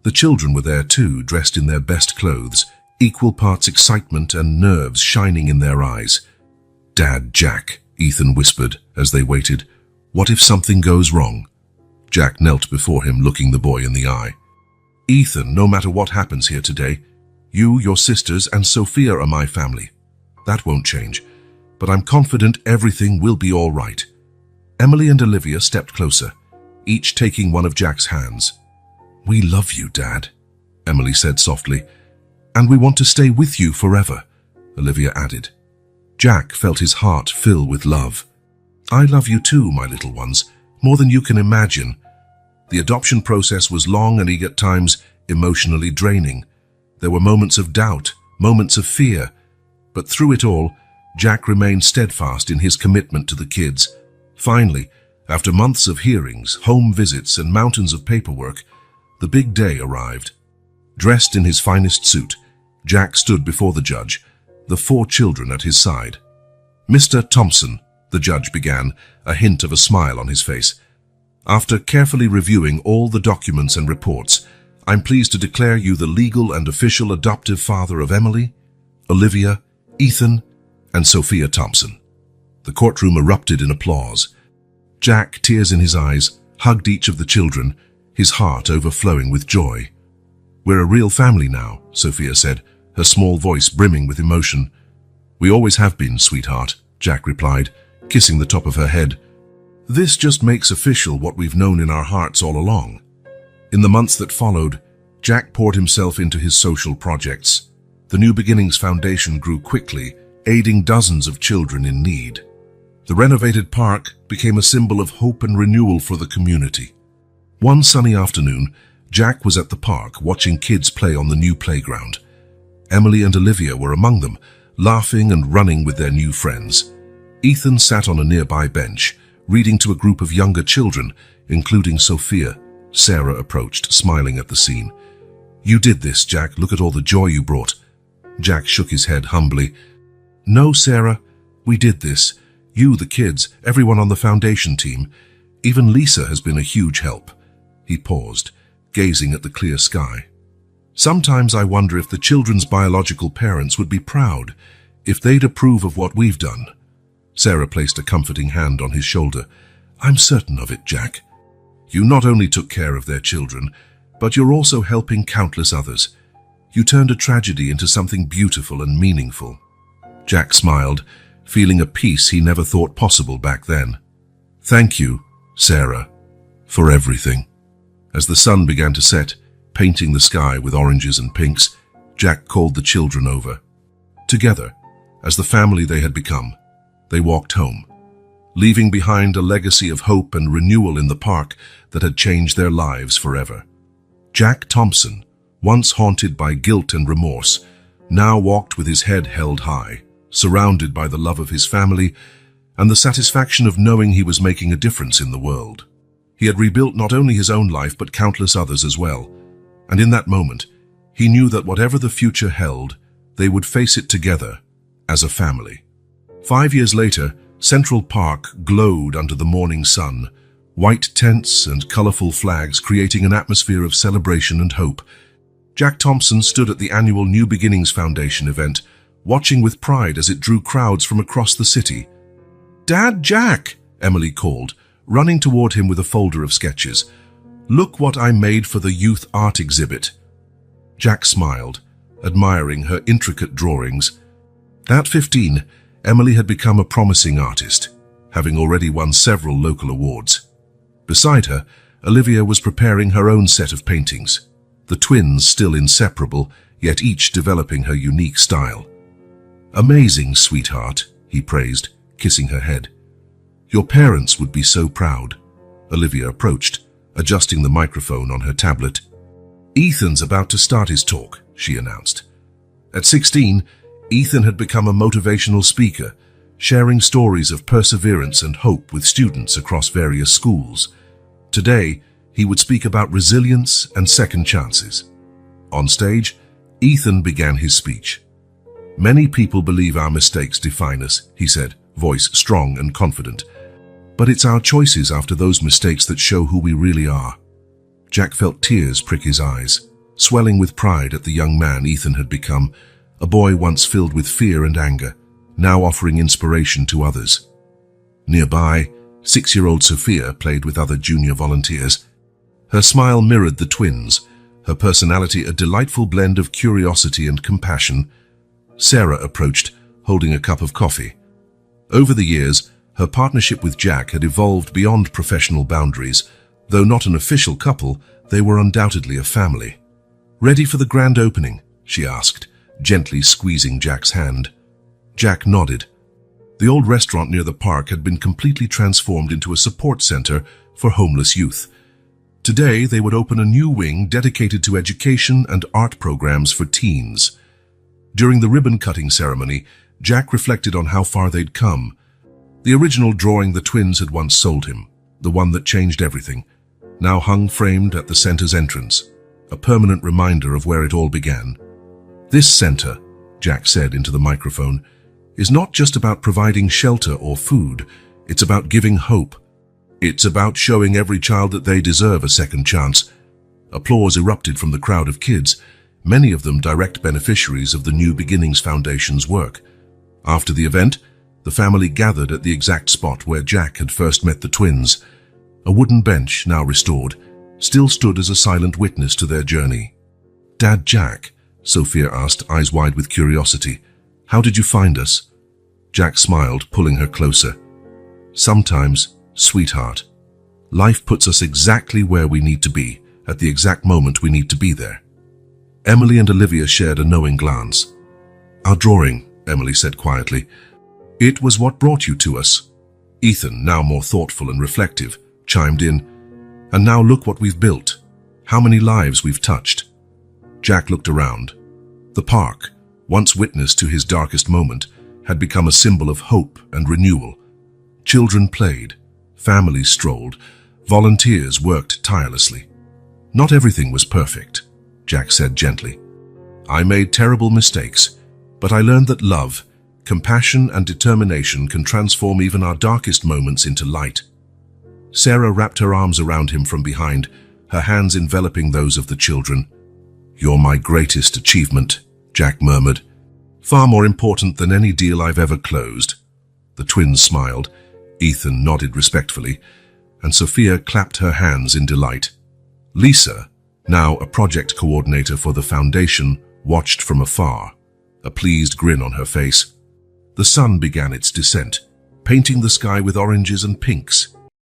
The children were there too, dressed in their best clothes, equal parts excitement and nerves shining in their eyes. "Dad, Jack," Ethan whispered as they waited. "What if something goes wrong?" Jack knelt before him, looking the boy in the eye. "Ethan, no matter what happens here today, you, your sisters, and Sophia are my family. That won't change, but I'm confident everything will be all right." Emily and Olivia stepped closer, each taking one of Jack's hands. "We love you, Dad," Emily said softly. "And we want to stay with you forever," Olivia added. Jack felt his heart fill with love. "I love you too, my little ones, more than you can imagine." The adoption process was long and at times emotionally draining. There were moments of doubt, moments of fear, but through it all, Jack remained steadfast in his commitment to the kids. Finally, after months of hearings, home visits, and mountains of paperwork, the big day arrived. Dressed in his finest suit, Jack stood before the judge, the 4 children at his side. "Mr. Thompson," the judge began, a hint of a smile on his face. "After carefully reviewing all the documents and reports, I'm pleased to declare you the legal and official adoptive father of Emily, Olivia, Ethan, and Sophia Thompson." The courtroom erupted in applause. Jack, tears in his eyes, hugged each of the children, his heart overflowing with joy. "We're a real family now," Sophia said, her small voice brimming with emotion. "We always have been, sweetheart," Jack replied, kissing the top of her head. "This just makes official what we've known in our hearts all along." In the months that followed, Jack poured himself into his social projects. The New Beginnings Foundation grew quickly, aiding dozens of children in need. The renovated park became a symbol of hope and renewal for the community. One sunny afternoon, Jack was at the park watching kids play on the new playground. Emily and Olivia were among them, laughing and running with their new friends. Ethan sat on a nearby bench, reading to a group of younger children, including Sophia. Sarah approached, smiling at the scene. "You did this, Jack. Look at all the joy you brought." Jack shook his head humbly. "No, Sarah, we did this. You, the kids, everyone on the foundation team. Even Lisa has been a huge help." He paused, gazing at the clear sky. "Sometimes I wonder if the children's biological parents would be proud, if they'd approve of what we've done." Sarah placed a comforting hand on his shoulder. "I'm certain of it, Jack. You not only took care of their children, but you're also helping countless others. You turned a tragedy into something beautiful and meaningful." Jack smiled, feeling a peace he never thought possible back then. "Thank you, Sarah, for everything." As the sun began to set, painting the sky with oranges and pinks, Jack called the children over. Together, as the family they had become, they walked home, leaving behind a legacy of hope and renewal in the park that had changed their lives forever. Jack Thompson, once haunted by guilt and remorse, now walked with his head held high, surrounded by the love of his family and the satisfaction of knowing he was making a difference in the world. He had rebuilt not only his own life but countless others as well, and in that moment, he knew that whatever the future held, they would face it together, as a family. 5 years later, Central Park glowed under the morning sun, white tents and colorful flags creating an atmosphere of celebration and hope. Jack Thompson stood at the annual New Beginnings Foundation event, watching with pride as it drew crowds from across the city. "Dad, Jack!" Emily called, running toward him with a folder of sketches. "Look what I made for the youth art exhibit." Jack smiled, admiring her intricate drawings. At 15, Emily had become a promising artist, having already won several local awards. Beside her, Olivia was preparing her own set of paintings, the twins still inseparable, yet each developing her unique style. "Amazing, sweetheart," he praised, kissing her head. "Your parents would be so proud." Olivia approached, adjusting the microphone on her tablet. "Ethan's about to start his talk," she announced. At 16, Ethan had become a motivational speaker, sharing stories of perseverance and hope with students across various schools. Today, he would speak about resilience and second chances. On stage, Ethan began his speech. "Many people believe our mistakes define us," he said, voice strong and confident. "But it's our choices after those mistakes that show who we really are." Jack felt tears prick his eyes, swelling with pride at the young man Ethan had become, a boy once filled with fear and anger, now offering inspiration to others. Nearby, 6-year-old Sophia played with other junior volunteers. Her smile mirrored the twins, her personality a delightful blend of curiosity and compassion. Sarah approached, holding a cup of coffee. Over the years, her partnership with Jack had evolved beyond professional boundaries, Though not an official couple, they were undoubtedly a family. "Ready for the grand opening?" she asked, gently squeezing Jack's hand. Jack nodded. The old restaurant near the park had been completely transformed into a support center for homeless youth. Today, they would open a new wing dedicated to education and art programs for teens. During the ribbon-cutting ceremony, Jack reflected on how far they'd come. The original drawing the twins had once sold him, the one that changed everything, now hung framed at the center's entrance, a permanent reminder of where it all began. "This center," Jack said into the microphone, "is not just about providing shelter or food. It's about giving hope. It's about showing every child that they deserve a second chance." Applause erupted from the crowd of kids, many of them direct beneficiaries of the New Beginnings Foundation's work. After the event, the family gathered at the exact spot where Jack had first met the twins. A wooden bench, now restored, still stood as a silent witness to their journey. "Dad Jack," Sophia asked, eyes wide with curiosity, "how did you find us?" Jack smiled, pulling her closer. "Sometimes, sweetheart, life puts us exactly where we need to be, at the exact moment we need to be there." Emily and Olivia shared a knowing glance. "Our drawing," Emily said quietly. "It was what brought you to us." Ethan, now more thoughtful and reflective, chimed in, "And now look what we've built. How many lives we've touched." Jack looked around. The park, once witness to his darkest moment, had become a symbol of hope and renewal. Children played, families strolled, volunteers worked tirelessly. "Not everything was perfect," Jack said gently. "I made terrible mistakes, but I learned that love, compassion and determination can transform even our darkest moments into light." Sarah wrapped her arms around him from behind, her hands enveloping those of the children. "You're my greatest achievement," Jack murmured. "Far more important than any deal I've ever closed." The twins smiled, Ethan nodded respectfully, and Sophia clapped her hands in delight. Lisa, now a project coordinator for the foundation, watched from afar, a pleased grin on her face. The sun began its descent, painting the sky with oranges and pinks.